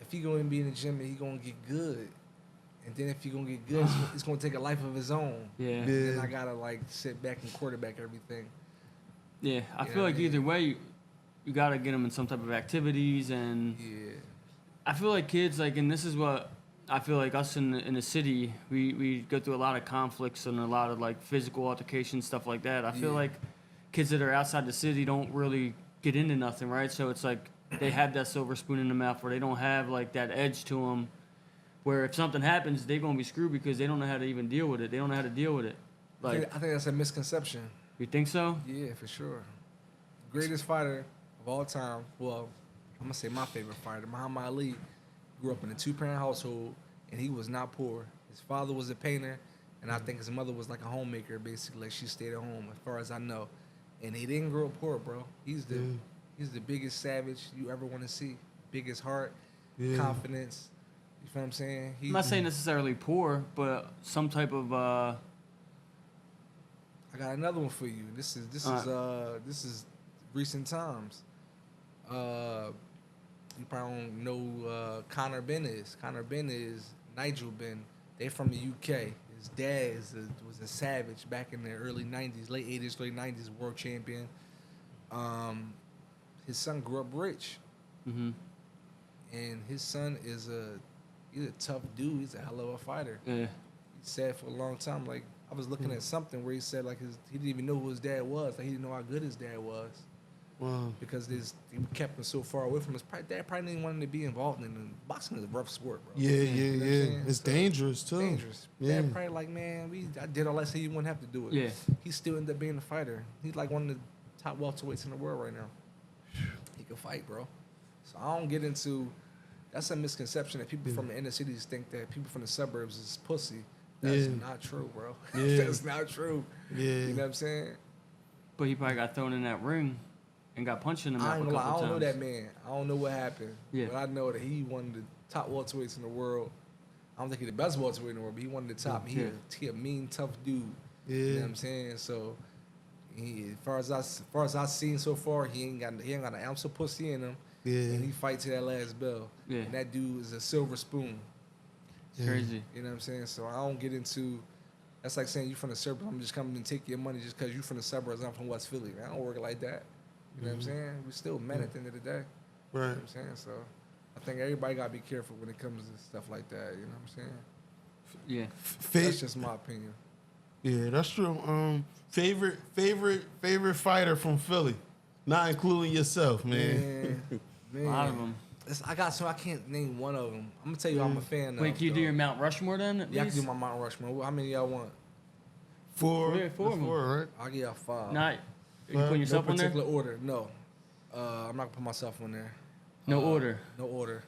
if he gonna be in the gym and he gonna get good, and then if he gonna get good, it's gonna take a life of his own. Yeah. Yeah. And then I gotta like sit back and quarterback everything. Yeah. I You know feel what like I mean? either way, you got to get them in some type of activities. And Yeah. I feel like kids, like, and this is what I feel like us in the city, we go through a lot of conflicts and a lot of like physical altercations, stuff like that. I feel Yeah. like kids that are outside the city don't really get into nothing, right? So it's like they have that silver spoon in the mouth where they don't have like that edge to them where if something happens, they're going to be screwed because they don't know how to even deal with it. They don't know how to deal with it. Like, I think that's a misconception. you think so? Yeah, for sure. Greatest fighter of all time. Well, I'm gonna say my favorite fighter, Muhammad Ali, grew up in a 2-parent household, and he was not poor. His father was a painter, and I think his mother was like a homemaker, basically. Like she stayed at home, as far as I know. And he didn't grow up poor, bro. He's the biggest savage you ever want to see. Biggest heart, Yeah. confidence. You feel what I'm saying? I'm not saying necessarily poor, but some type of I got another one for you. This is recent times. You probably don't know Conor Ben is. Conor Ben is Nigel Ben. They from the UK. His dad was a savage back in the early 90s, late 80s, late 90s, world champion. His son grew up rich. Mm-hmm. And his son he's a tough dude. He's a hell of a fighter. Yeah. He said for a long time, like, I was looking at something where he said, like, he didn't even know who his dad was. Like, he didn't know how good his dad was. Wow. Because he kept him so far away from his dad. Probably didn't want him to be involved in it. Boxing is a rough sport, bro. Yeah, You know what I'm saying? It's So, dangerous too. dangerous. Yeah. Dad probably like, man, I did all that so you wouldn't have to do it. Yeah. He still ended up being a fighter. He's like one of the top welterweights in the world right now. He can fight, bro. So I don't get into. That's a misconception that people from the inner cities think that people from the suburbs is pussy. That's not true, bro. Yeah. That's not true. Yeah. You know what I'm saying? But he probably got thrown in that ring and got punched in the mouth I a ain't couple gonna lie, I don't know times. that man. I don't know what happened. Yeah. But I know that he one of the top welterweights in the world. I don't think he's the best welterweight in the world, but he one of the top. Yeah. He a mean, tough dude. Yeah. You know what I'm saying? So, as far as I've seen so far, he ain't got an ounce of pussy in him. Yeah. And he fight to that last bell. Yeah. And that dude is a silver spoon. It's crazy. You know what I'm saying? So I don't get into. That's like saying you from the suburbs. I'm just coming and take your money just because you from the suburbs. I'm from West Philly. Man, I don't work like that. You know what I'm saying? We still men at the end of the day. You know Right. what I'm saying? So I think everybody gotta be careful when it comes to stuff like that. You know what I'm saying? Yeah. That's just my opinion. Yeah, that's true. Favorite fighter from Philly, not including yourself, man. Man, A lot of them. I got so I can't name one of them. I'm gonna tell you I'm a fan of. Wait, can you do though. your Mount Rushmore then? At Yeah, I can do least? my Mount Rushmore. How many y'all want? Four. Yeah, four That's of 'em. right? I'll give y'all 5. Not. Are you No putting yourself no on there? particular order. No. I'm not gonna put myself on there. No order. No order.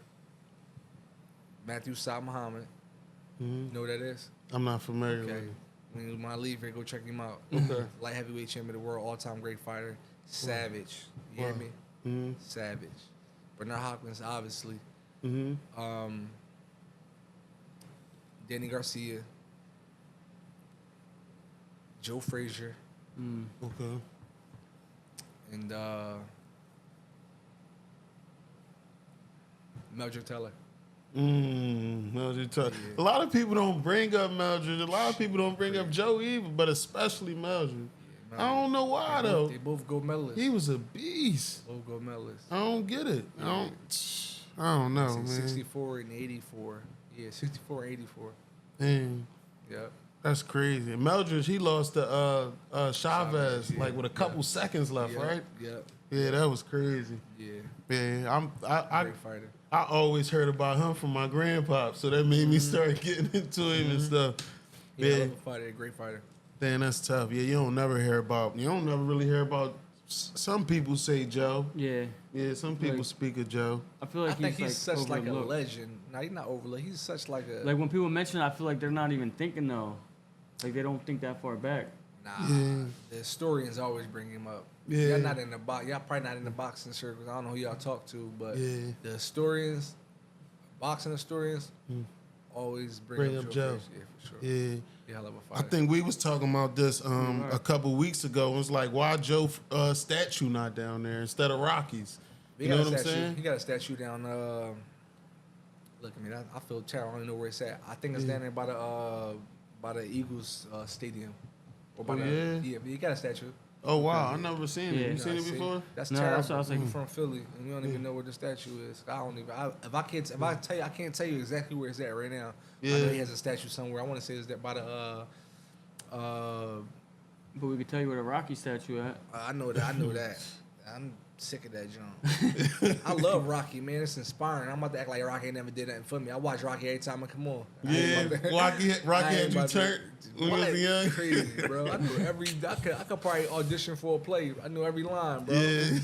Matthew Sa Muhammad. Mhm. You know who that is? I'm not familiar with Okay. it. When I leave here, go check him out. Okay. Light heavyweight champion of the world, all-time great fighter. Savage. You hear Wow. me? Mm-hmm. Savage. Bernard Hopkins, obviously. Mm-hmm. Danny Garcia. Joe Frazier. Mm. Okay. And Meldrick Taylor. Meldrick Taylor. Yeah. A lot of people don't bring up Meldrick. A lot of people don't bring up Joe either, but especially Meldrick. Yeah, I don't know why though. They both gold medalists. He was a beast. Both gold medalists. I don't get it. I don't know, man. 64 and 84. Yeah, 64 and 84. Man, Yep. that's crazy. And Meldrick, he lost to Chavez yeah, like with a couple seconds left, Yep. right? Yep. Yeah, that was crazy. Yeah. Man, I Great fighter. I always heard about him from my grandpop, so that made me start getting into him and stuff. Yeah, I Yeah, love a fighter, a great fighter. man, that's tough. Yeah, you don't never really hear about. Some people say Joe. Yeah. Yeah, some people Like- speak of Joe. I feel I like think he's he's such like a overlooked. legend. No, he's not overlooked. He's such like a Like when people mention it, I feel like they're not even thinking though. Like they don't think that far back. nah. Yeah. The historians always bring him up. Yeah. Y'all not in the box. Y'all probably not in the boxing circles. I don't know who y'all talk to, but Yeah. the historians, boxing historians, always bring up Joe. Frazier. Yeah, for sure. Yeah. He hell of a I fighter. think we was talking about this a couple weeks ago. It was like, why Joe statue not down there instead of Rocky's? He You got know a what I'm statue. saying? He got a statue down. Look at me. I feel terrible. I don't even know where it's at. I think it's down there by the Eagles stadium. Or by Oh, the, yeah? But he got a statue. Oh wow, I never seen it. Yeah. You seen it See? before? That's No, terrible. that's what I was thinking. We from Philly, and we don't even know where the statue is. I don't even. If I tell you, I can't tell you exactly where it's at right now. I know Yeah. he has a statue somewhere. I want to say it's that by the. But we could tell you where the Rocky statue at. I know that. I know that. I'm sick of that junk. I love Rocky, man. It's inspiring. I'm about to act like Rocky ain't never did nothing for me. I watch Rocky every time I come on. I ain't Yeah, about to- Rocky I had ain't you about to- turned when you What? was young. Crazy, bro. I knew I could probably audition for a play. I knew every line, bro. Yeah.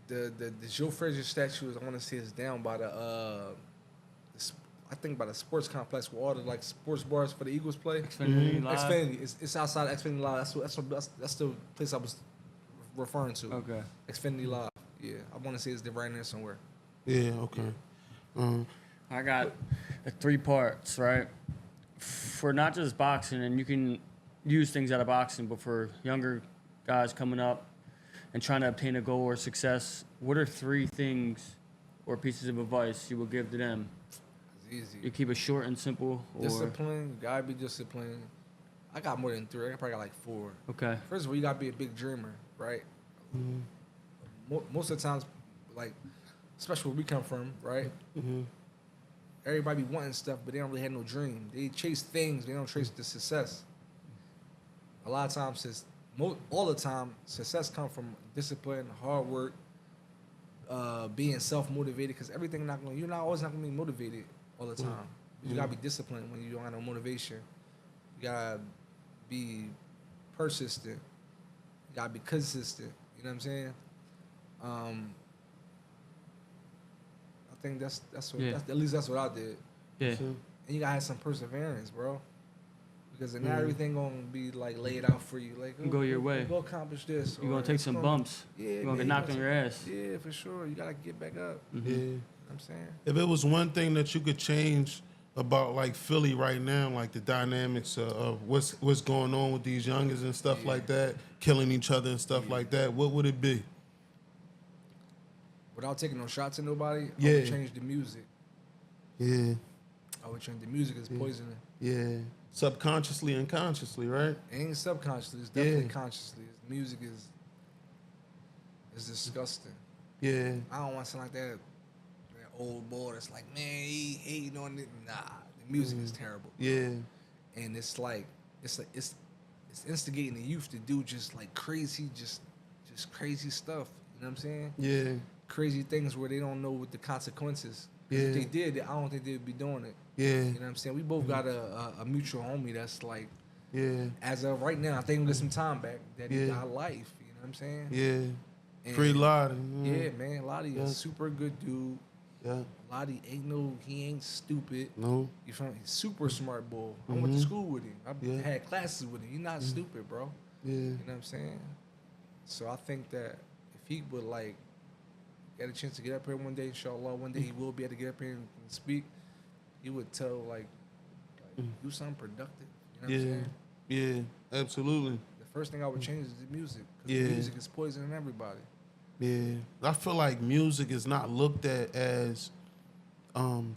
The Joe Frazier statue is, I want to say, is down by I think by the sports complex where all the like sports bars for the Eagles play. Xfinity Live. Xfinity. It's outside Xfinity Live. That's the place I was referring to. Okay. Xfinity Live. Yeah, I want to say it's right in there somewhere. Yeah. Okay. I got the 3 parts, right? For not just boxing, and you can use things out of boxing, but for younger guys coming up and trying to obtain a goal or success, what are 3 things or pieces of advice you would give to them? It's easy. You keep it short and simple, or Discipline. You gotta be disciplined. I got more than 3. I probably got like 4. okay, First of all, you gotta be a big dreamer, right? Most of the times, like, especially where we come from, right? Everybody be wanting stuff, but they don't really have no dream. They chase things, they don't chase the success. A lot of times, all the time, success comes from discipline, hard work, being self-motivated. Because you're not always not gonna be motivated all the time. You gotta be disciplined when you don't have no motivation. You gotta be persistent. You gotta be consistent. You know what I'm saying? I think that's what Yeah. at least that's what I did. yeah, And you gotta have some perseverance, bro. Because then not everything gonna be like laid out for you. Like Go your way. Go accomplish this. you're or gonna take it's some gonna- bumps. Yeah, You're gonna man, get you knocked gotta- on your ass. Yeah, for sure. You gotta get back up. You know Yeah. what I'm saying? If it was one thing that you could change about like Philly right now, like the dynamics of what's going on with these youngers and stuff like that, killing each other and stuff like that, what would it be? Without taking no shots at nobody, I Yeah. would change the music. Yeah. I would change. The music is poisoning. Yeah. Subconsciously and consciously, right? It ain't subconsciously. It's definitely consciously. The music is disgusting. Yeah. I don't want to sound like that old boy that's like, man, he hating on it. Nah, the music is terrible. Yeah. And it's like it's instigating the youth to do just like crazy, just crazy stuff. You know what I'm saying? Yeah. Crazy things where they don't know what the consequences. Yeah. If they did, I don't think they'd be doing it. Yeah. You know what I'm saying? We both got a mutual homie that's like, Yeah. as of right now, I think we'll get some time back that he got life. You know what I'm saying? Yeah. And Free Lottie. yeah, man. Lottie a super good dude. Yeah. Lottie he ain't stupid. No. You feel me? He's super smart boy. I went to school with him. I had classes with him. He's not stupid, bro. Yeah. You know what I'm saying? So I think that if he would like get a chance to get up here one day, inshallah, one day he will be able to get up here and speak, he would tell like do something productive. You know what I'm saying? Yeah. Absolutely. The first thing I would change is the music. Because Yeah. the music is poisoning everybody. Yeah. I feel like music is not looked at as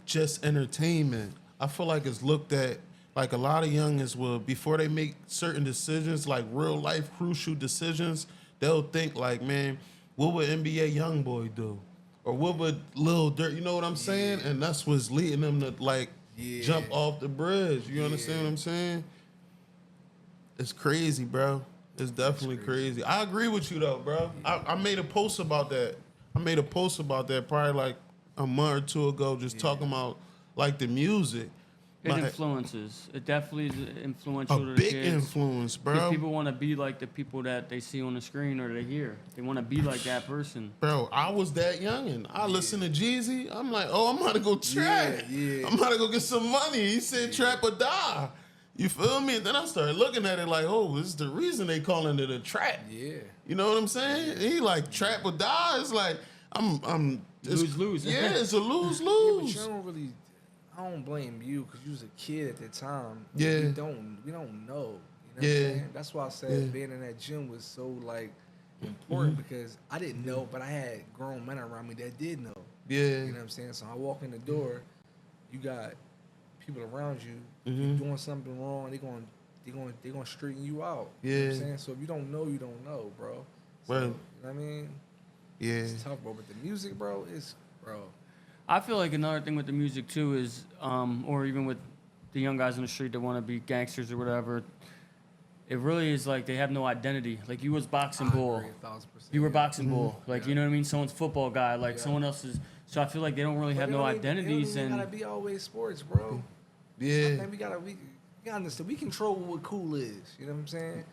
just entertainment. I feel like it's looked at like a lot of youngins will, before they make certain decisions, like real life crucial decisions, they'll think like, man, what would NBA Youngboy do? Or what would Lil Durk, you know what I'm saying? And that's what's leading them to like jump off the bridge. You understand what I'm saying? It's crazy, bro. It's definitely crazy. I agree with you though, bro. I made a post about that. Probably like a month or two ago, just talking about like the music. It influences. It definitely is influential A to the big kids. influence, Because bro. people want to be like the people that they see on the screen or they hear. They want to be like that person. Bro, I was that youngin'. I listened to Jeezy. I'm like, oh, I'm about to go trap. I'm about to go get some money. He said trap or die. You feel me? And then I started looking at it like, oh, this is the reason they calling it a trap. Yeah. You know what I'm saying? He like trap or die. It's like I'm Lose-lose. Yeah, it's a Yeah, but lose-lose. you don't really. I don't blame you because you was a kid at the time. Yeah. We don't know. You know what I'm Yeah. saying? That's why I said being in that gym was so like important because I didn't know, but I had grown men around me that did know. Yeah. You know what I'm saying? So I walk in the door, you got people around you. If you're doing something wrong, they gonna straighten you out. You know what I'm saying? So if you don't know, you don't know, bro. So, Right. you know what I mean? Yeah. It's tough, bro. But the music, bro, bro. I feel like another thing with the music too is, or even with the young guys in the street that want to be gangsters or whatever, it really is like they have no identity. Like you was boxing bull, I agree 1,000%. you were boxing bull. Like you know what I mean? Someone's football guy, like someone else's. So I feel like they don't really have no identities It and. gotta be always sports, bro. I Yeah. think we understand. We control what cool is. You know what I'm saying?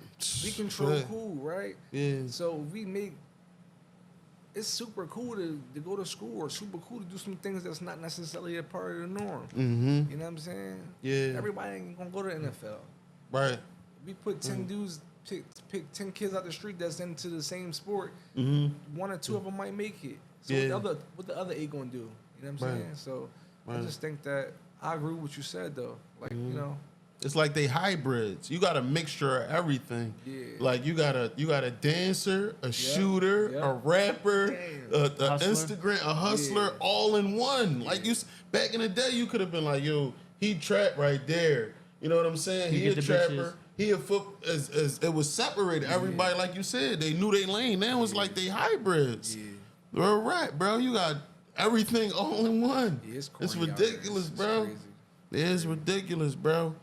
We control Right. cool, right? Yeah. So we make. It's super cool to go to school or super cool to do some things that's not necessarily a part of the norm. Mm-hmm. You know what I'm saying? Yeah. Everybody ain't gonna go to the NFL. Right. We put 10 dudes, pick 10 kids out the street that's into the same sport. Mm-hmm. One or two of them might make it. So Yeah. what the other 8 gonna do? You know what I'm Right. saying? So I Right. just think that I agree with what you said though. Like you know, It's like they hybrids. You got a mixture of everything. Yeah. Like you got a dancer, a shooter, yeah. a rapper, a Hustler. Instagram, a hustler, Yeah. all in one. Like back in the day, you could have been like, yo, he trap right there. You know what I'm saying? He He a get the trapper. bitches. He a foot. As it was separated. Everybody, like you said, they knew they lane. Now it's like they hybrids. Yeah. They're a rap, bro. You got everything all in one. Yeah, it's It's corny out there. ridiculous, It's bro. crazy. It's ridiculous, bro.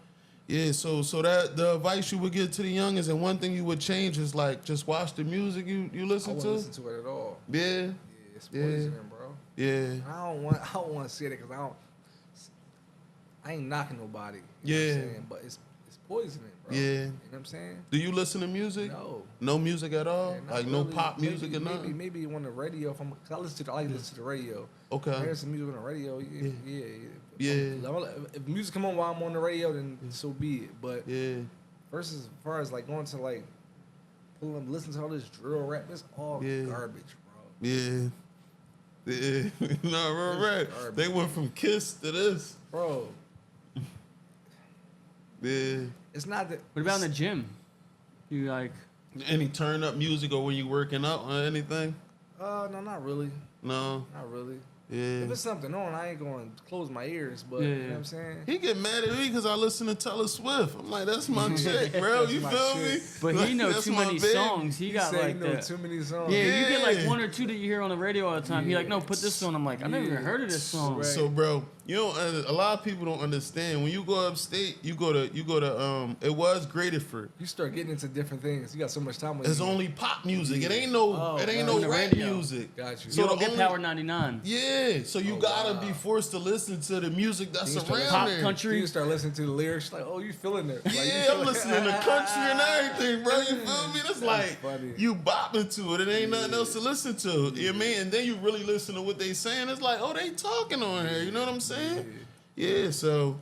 Yeah, so that the advice you would give to the youngins, and one thing you would change is like just watch the music you I listen wouldn't to. listen to it at all. Yeah, Yeah, it's Yeah. poisoning, bro. yeah, I don't want to say that because I ain't knocking nobody. You know what Yeah. I'm saying? But it's poisoning, bro. Yeah. You know what I'm saying? Do you listen to music? No. No music at all? Yeah, not Like no really. pop music or maybe, nothing? maybe on the radio. Cause I like to listen to the radio. Okay. I hear some music on the radio. Yeah. Yeah. If music come on while I'm on the radio, then so be it. But Yeah, versus as far as like going to like pull up, listen to all this drill rap, it's all Yeah. garbage, bro. yeah. Yeah. No, right. garbage. They went from Kiss to this. Bro, Yeah. it's not that. What about in the gym? You like. Any turn up music or when you working out or anything? No, not really. No. Not really. Yeah. If it's something on, I ain't going to close my ears, but you know what I'm saying? He get mad at me because I listen to Taylor Swift. I'm like, that's my chick, bro. You my feel shit. me? But Like, he knows that's too my many baby. songs. He got say like you know that. too many songs. Yeah, you get like Yeah. 1 or 2 that you hear on the radio all the time. He like, no, put this on. I'm like, I never even heard of this song. Right. So, bro, you know, a lot of people don't understand. When you go upstate, you go to. It was Gradeford. You start getting into different things. You got so much time with It's you. only pop music. It ain't no. Oh, it ain't right. no On the rap radio. music. Got you. You don't the get only- Power 99. Yeah, so you gotta be forced to listen to the music that's You start around Pop there. country. You start listening to the lyrics, like, oh, you feeling it. Like, you Yeah, I'm feeling- listening to country and everything, bro. You feel me? That's like funny. you bopping to it. It ain't nothing else to listen to. You know what I mean? And then you really listen to what they saying. It's like, oh, they talking on here. You know what I'm saying? Yeah. So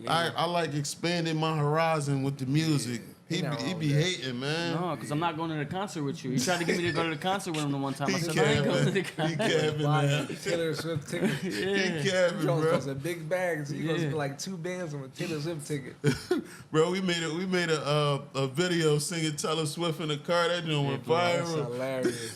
I like expanding my horizon with the music. He be hating, man. No, because I'm not going to the concert with you. He tried to get me to go to the concert with him the one time. I He said, I ain't going to the He concert. capping, Buying man. Taylor Swift ticket. He capping, Jones bro. goes a big bag. So you goes Yeah. to like 2 bands on a Taylor Swift ticket. Bro, we made a video singing Taylor Swift in the car. That joint went That's viral. hilarious.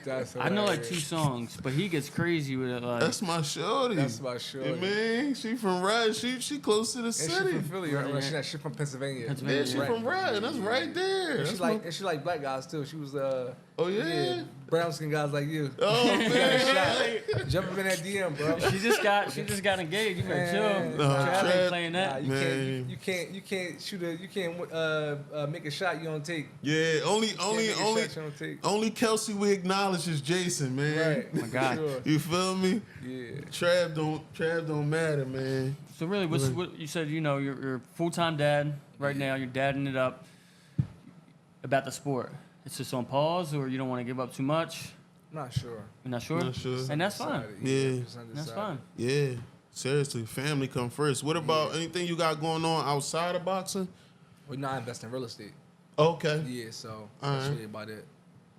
That's hilarious. I know like 2 songs, but he gets crazy with it. Like, That's my shorty. That's my shorty. Yeah, man, she from Rye. She close to the And she city. from Philly, right? Well, she from Pennsylvania. Pennsylvania. Yeah, she from Rye. That's right there. And That's she like black guys too. She was Oh, yeah? brown skin guys like you. Oh, man. Jump up in that DM, bro. she just got engaged. You better chill. Man, Trav Trav- ain't playing that. you Man. can't shoot a, you can't make a shot you don't take. Yeah, only You don't take. only Kelsey we acknowledge is Jason, man. Right. My God. Sure. You feel me? Yeah. Trav don't matter, man. So really, what you said? You know, you're a full-time dad right now. You're dadding it up. About the sport, it's just on pause, or you don't want to give up too much. Not sure. You're not sure. Not sure. And that's fine. Yeah. Just undecided. That's fine. Yeah, seriously, family come first. What about anything you got going on outside of boxing? We're not investing in real estate. Okay, Yeah, so All that's right. really about it.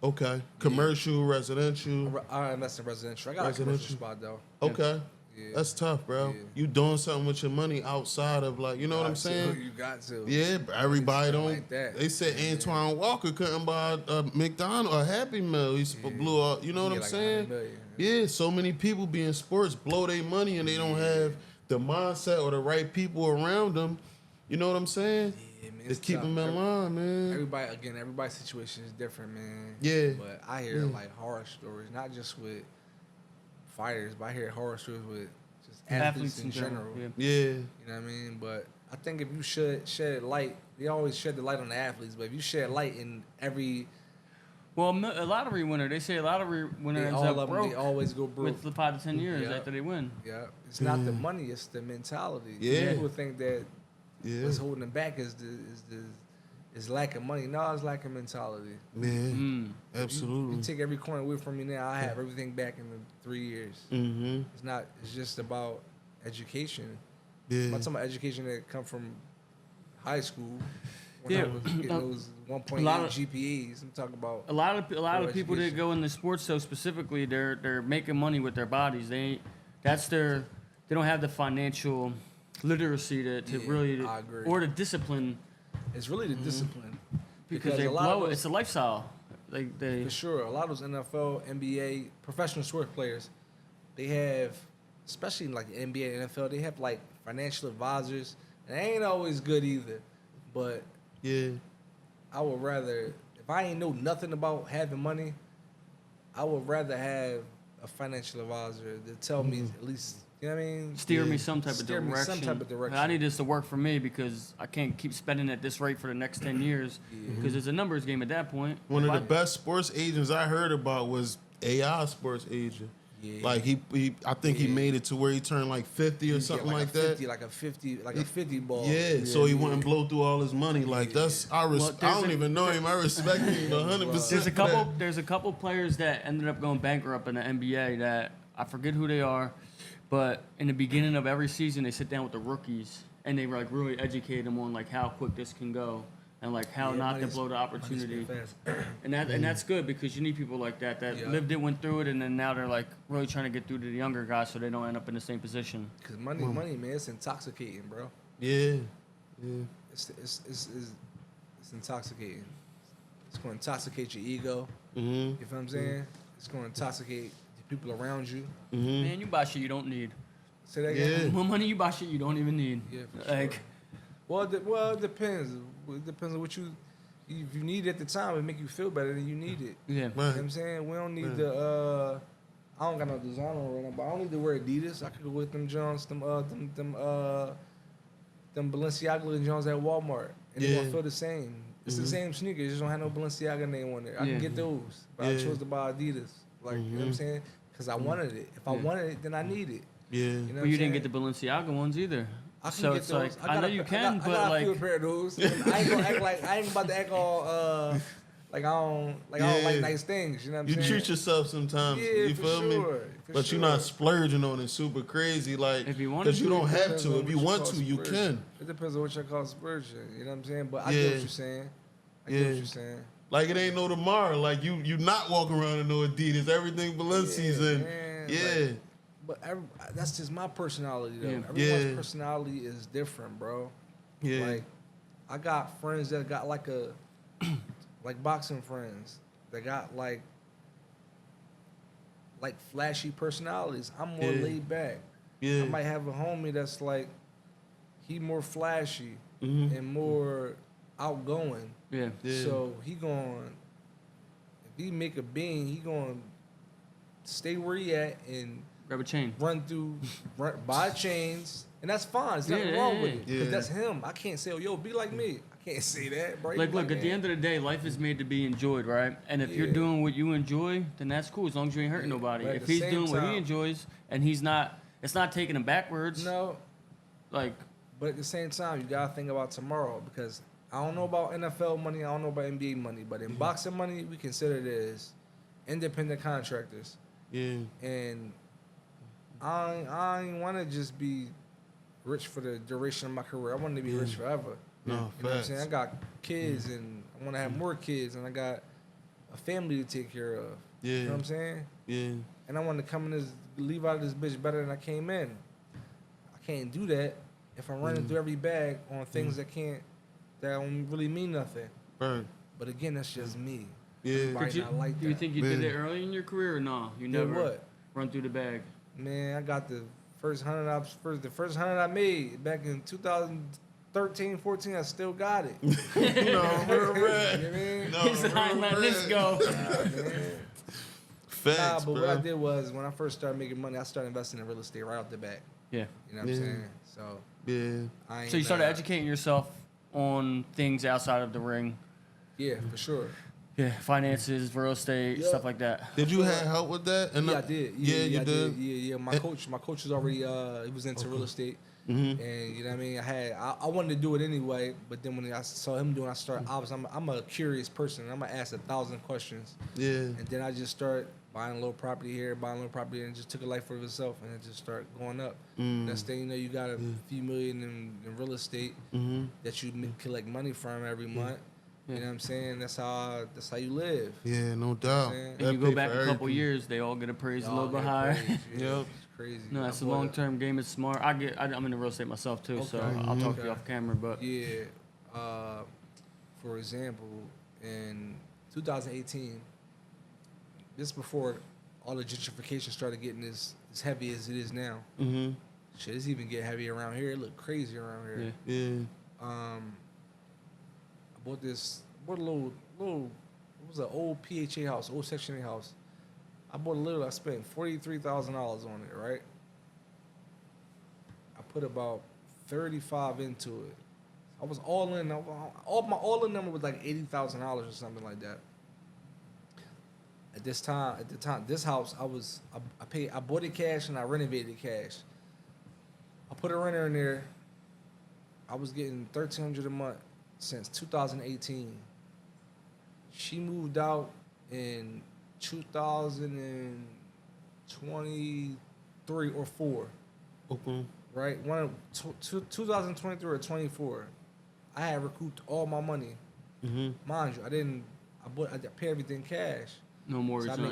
okay. Commercial, residential. I invest in residential. I got a commercial Residential. spot though. Okay. Yeah. That's tough, bro. Yeah. You doing something with your money outside of like, you know what I'm saying? You got to. Yeah, but everybody It's don't. like that. They said Antoine Walker couldn't buy a McDonald's, a Happy Meal. He's blew up. You know what I'm Like saying? 100 million. Yeah, so many people be in sports, blow their money, and they don't have the mindset or the right people around them. You know what I'm saying? Yeah, man. Just keep them in line, man. Everybody's situation is different, man. Yeah. But I hear like horror stories, not just with fighters, but I hear horror stories with just athletes in general. Yeah. Yeah, You know what I mean? But I think if you shed light, they always shed the light on the athletes, but if you shed light in every, Well, a lottery winner. They say a lottery winner they, ends all up of them, broke they always go broke. with the 5 to 10 years Yeah. after they win. Yeah, it's not the money, it's the mentality. Yeah. People think that yeah, what's holding them back is lack of money. No, it's lack of mentality. man, Mm. absolutely. You take every coin away from me now, I have everything back in the 3 years. Mm-hmm. It's not. It's just about education. Yeah, I'm not talking about education that come from high school. When Yeah. I was getting those 1.8 lot of- GPAs. I'm talking about A lot of Real people that education. go into sports, so specifically, they're making money with their bodies. They don't have the financial literacy to Yeah, really I agree. or the discipline it's really the discipline because they a lot of blow it. those- It's a lifestyle. Like they For sure. A lot of those NFL, NBA, professional sport players, they have, especially in like the NBA and NFL, they have like financial advisors. And they ain't always good either. But yeah, I would rather, if I ain't know nothing about having money, I would rather have a financial advisor to tell me at least, you know what I mean? steer Yeah. me some type of Steer me direction. some type of direction. I need this to work for me because I can't keep spending at this rate for the next 10 years because it's a numbers game at that point. one If of I- the best sports agents I heard about was AI sports agent. Yeah. Like he I think he Yeah. made it to where he turned like 50 or You something get like a that. 50, like a 50 ball. Yeah, so he wouldn't blow through all his money. Like that's I Well, I there's don't a- even know him. I respect him 100%. There's a couple players that ended up going bankrupt in the NBA that I forget who they are, but in the beginning of every season they sit down with the rookies and they like really educate them on like how quick this can go and like how Yeah, not to money's- blow the opportunity. money's fast. And that's good because you need people like that Yeah. lived it, went through it, and then now they're like really trying to get through to the younger guys so they don't end up in the same position. Cause money, man, it's intoxicating, bro. Yeah, yeah, It's intoxicating. It's going to intoxicate your ego. mm-hmm. You feel what I'm saying? It's going to intoxicate the people around you. Man, you buy shit you don't need. Say that again. Yeah. More money you buy shit you don't even need. Yeah, for sure. Like, Well, it depends. It depends on what if you need it at the time, it make you feel better, then you need it. yeah. You know what I'm saying? We don't need I don't got no design on right now, but I don't need to wear Adidas. I could go with them Jones, them Balenciaga Jones at Walmart, and they gonna feel the same. It's the same sneakers, it just don't have no Balenciaga name on there. I can get those, but I chose to buy Adidas. Like, you know what I'm saying? Because I wanted it. If I wanted it, then I need it. Yeah. You know But you didn't get the Balenciaga ones either. I can So get it's those. like, I know you can, I but got a like, few pair of those. I ain't gonna act like I ain't about to act all like I don't like nice things. You know what I'm You saying? treat yourself sometimes. Yeah, you for feel me? sure, for But you're not splurging on it super crazy, like If you wanted because you to, don't have Depends to. on If you what want call to, you splurging. can. It depends on what you call splurging. You know what I'm saying? But I get what you're saying. I get what you're saying. Like it ain't no tomorrow. Like you not walking around in no Adidas. Everything Balenci's and man, yeah. But that's just my personality though. Yeah. Everyone's personality is different, bro. Yeah. Like I got friends that got like like boxing friends that got like flashy personalities. I'm more laid back. Yeah. I might have a homie that's like he more flashy Mm-hmm. and more outgoing. yeah. Yeah. So if he make a bean, he going stay where he at and Grab a chain. buy chains, and that's fine. There's nothing Yeah, wrong yeah, with it. yeah. Because that's him. I can't say, oh, yo, be like me. I can't say that, bro. Like, look, at the end of the day, life is made to be enjoyed, right? And if you're Yeah. doing what you enjoy, then that's cool, as long as you ain't hurting nobody. But at If the he's same doing what he time- enjoys and it's not taking him backwards. No, Like, but at the same time, you gotta think about tomorrow because I don't know about NFL money, I don't know about NBA money, but in boxing money, we consider it as independent contractors, Yeah. and I ain't want to just be rich for the duration of my career. I want to be rich forever. No, You know what I'm facts. saying? I got kids and I want to have more kids and I got a family to take care of. Yeah. You know what I'm saying? Yeah. And I want to leave out of this bitch better than I came in. I can't do that if I'm running through every bag on things that don't really mean nothing. Right. But again, that's just me. Yeah. Everybody but you, not like you that. think you did it early in your career or no? You Did never what? run through the bag. Man, I got the first 100 I made back in 2013, 14. I still got it. No, real You know rap. what I mean? No, He's not real letting this rap. go. Man. Facts, but bro. what I did was when I first started making money, I started investing in real estate right off the bat. Yeah. You know what I'm saying? So Yeah. I ain't. So you started educating yourself on things outside of the ring. Yeah, for sure. Yeah, finances, real estate, Yeah. stuff like that. Did you have help with that? And Yeah, I did. Yeah, you I did. Yeah. My coach was already he was into real estate, Mm-hmm. and you know what I mean. I wanted to do it anyway, but then when I saw him doing, I'm a curious person. I'm gonna ask 1,000 questions, Yeah. and then I just start buying a little property here, buying a little property, and just took a life for itself, and it just started going up. Next thing you know, you got a few million in real estate that you collect money from every month. You know what I'm saying? That's how you live. Yeah, no doubt. saying? And you go back a couple years, they all get appraised a little bit higher. Yep. It's crazy. No, that's I a bought long term game. It's smart. I'm in the real estate myself too, so Okay. I'll talk to you Okay. off camera. But Yeah. For example, in 2018, this before all the gentrification started getting as heavy as it is now. Mm-hmm. Shit, it's even get heavy around here. It look crazy around here. yeah, Yeah. I bought a little, it was an old PHA house, old Section 8 house. I spent $43,000 on it, right? I put about 35 into it. I was all in. My all-in number was like $80,000 or something like that. At the time, this house, I bought it cash and I renovated it cash. I put a renter in there. I was getting $1,300 a month since 2018. She moved out in 2023 or 4, Okay. right? 2023 or 24. I had recouped all my money. Mm-hmm. Mind you, I paid everything cash. no mortgage. So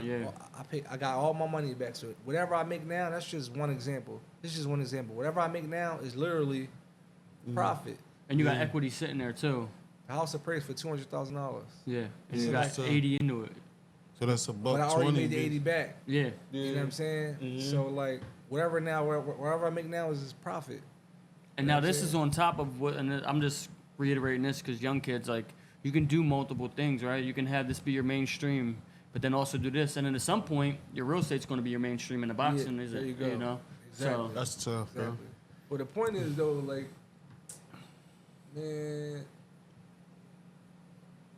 I got all my money back. So whatever I make now, that's just one example. This is just one example. Whatever I make now is literally profit. And you got equity sitting there too. The house appraised for $200,000. Yeah, and you Yeah, got so- 80 into it. So that's a buck But I already 20. made the 80 back. Yeah. You know what I'm saying? So like whatever I make now is just profit. And You know now what I'm this saying? is on top of what, and I'm just reiterating this because young kids, like, you can do multiple things, right? You can have this be your mainstream, but then also do this. And then at some point, your real estate's going to be your mainstream in the boxing, Yeah, is there it? you go. know? Exactly. So, That's tough, bro. Exactly. But the point is though, like, man,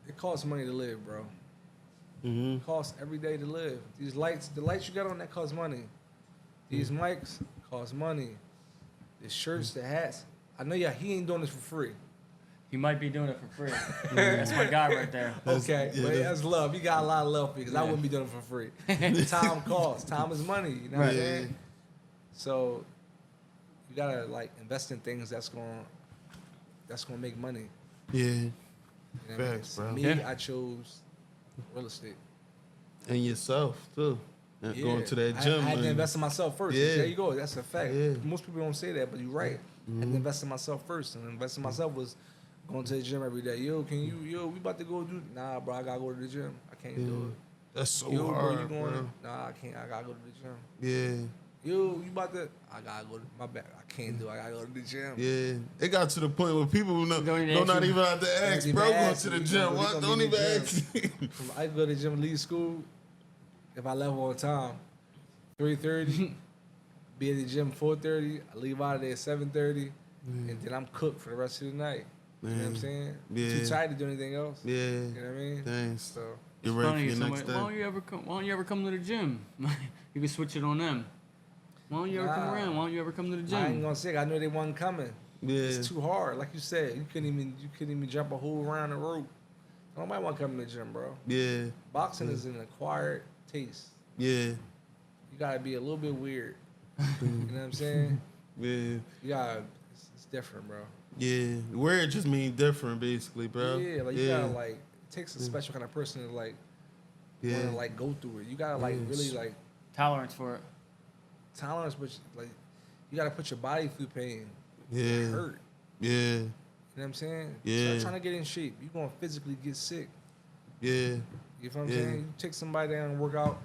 it costs money to live, bro. It costs every day to live. These lights, the lights you got on, that costs money. These mics cost money. The shirts, the hats. I know he ain't doing this for free. he might be doing it for free. That's my guy right there. Okay, yeah, but that's- that's love. You got a lot of love for me because I wouldn't be doing it for free. Time costs. Time is money. You know what I'm Right. saying? So you gotta like invest in things that's gonna make money. Yeah. You know what I mean? Facts, So bro. me, Yeah. I chose real estate. And yourself, too. And Yeah. going to that I gym. had to man. invest in myself first. Yeah. There you go. That's a fact. Yeah. Most people don't say that, but you're right. I had to invest in myself first, and invest in myself was going to the gym every day. Yo, we about to go do? Nah, bro, I gotta go to the gym. I can't do it. That's so Yo, bro, hard, you going? bro. Nah, I can't. I gotta go to the gym. Yeah. Yo, you about to? I gotta go to my back. I can't do it. I gotta go to the gym. Yeah, it got to the point where people Don't even don't ask not you. even have to ask, Don't bro. even Go ask to the you. gym. We What? gonna Don't be in even the ask. I go to the gym, leave school. If I left on time, 3:30. Be at the gym 4:30. I leave out of there at 7:30, and then I'm cooked for the rest of the night. You know what I'm Man. saying? Yeah. Too tired to do anything else. Yeah. You know what I mean? Thanks. So You're It's ready for funny, your somebody, next why day. don't you ever come to the gym? You can switch it on them. Why don't you ever come Nah. around? Why don't you ever come to the I ain't gym? gonna say it. I knew they wasn't coming. Yeah. It's too hard. Like you said, you couldn't even jump a whole round of rope. Nobody want to come to the gym, bro. Yeah. Boxing is an acquired taste. Yeah. You gotta be a little bit weird. You know what I'm saying? Yeah. You gotta. It's different, bro. Yeah. Weird just mean different, basically, bro. Yeah, like you gotta like. It takes a special kind of person to like Yeah. wanna like go through it. You gotta like Yes. really like Tolerance for it. tolerance, but like you gotta put your body through pain. Yeah. It hurt. Yeah. You know what I'm saying? Yeah. Start trying to get in shape. You gonna physically get sick. Yeah. You know what I'm Yeah. saying? You take somebody down and work out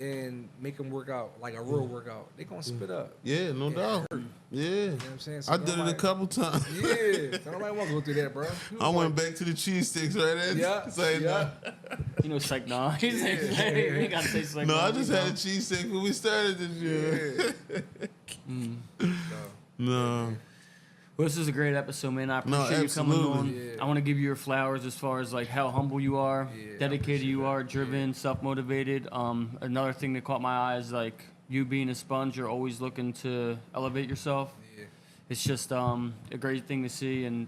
and make them work out like a real workout. They gonna spit up. Yeah, no It doubt. hurt. Yeah. You know what I'm saying? So I did it a nobody- couple times. Yeah. So nobody wanna go through that, bro. You I went like- back to the cheese sticks right there. Yeah, Say yeah. You know, it's like, nah. He's like, Yeah. he gotta say it's like, no, nah, I just you had know. a cheese stick when we started this year. So, No. Well, this is a great episode, man. I No, appreciate you coming on. absolutely. Yeah. I want to give you your flowers as far as like how humble you are, Yeah, I dedicated you appreciate are, that. driven, self-motivated. Another thing that caught my eye is like you being a sponge. You're always looking to elevate yourself. yeah. It's just a great thing to see, and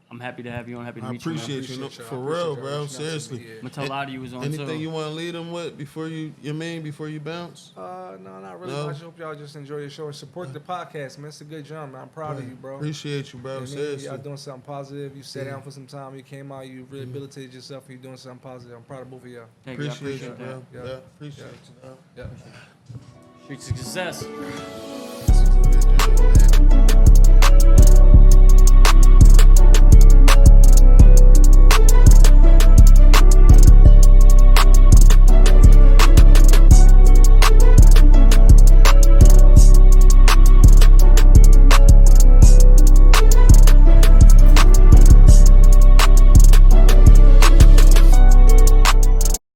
I'm happy to have you on. Happy to I meet you. man. appreciate you. No, Appreciate y'all. for Appreciate real, y'all bro. reaching out to me, Seriously. yeah. I'm gonna tell Lottie you was on Anything too. you want to lead them with before you bounce? No, not really No? much. I hope y'all just enjoy the show and support the podcast, man. It's a good jump, man. I'm proud of you, bro. Appreciate you, bro. You know what I mean? Seriously. Y'all doing something positive. You sat down for some time. You came out. You rehabilitated yourself. And you doing something positive. I'm proud of both of y'all. Thank you. I Appreciate you, appreciate bro. that. Yeah. Yeah. Appreciate you, bro. Yeah. Streets of success.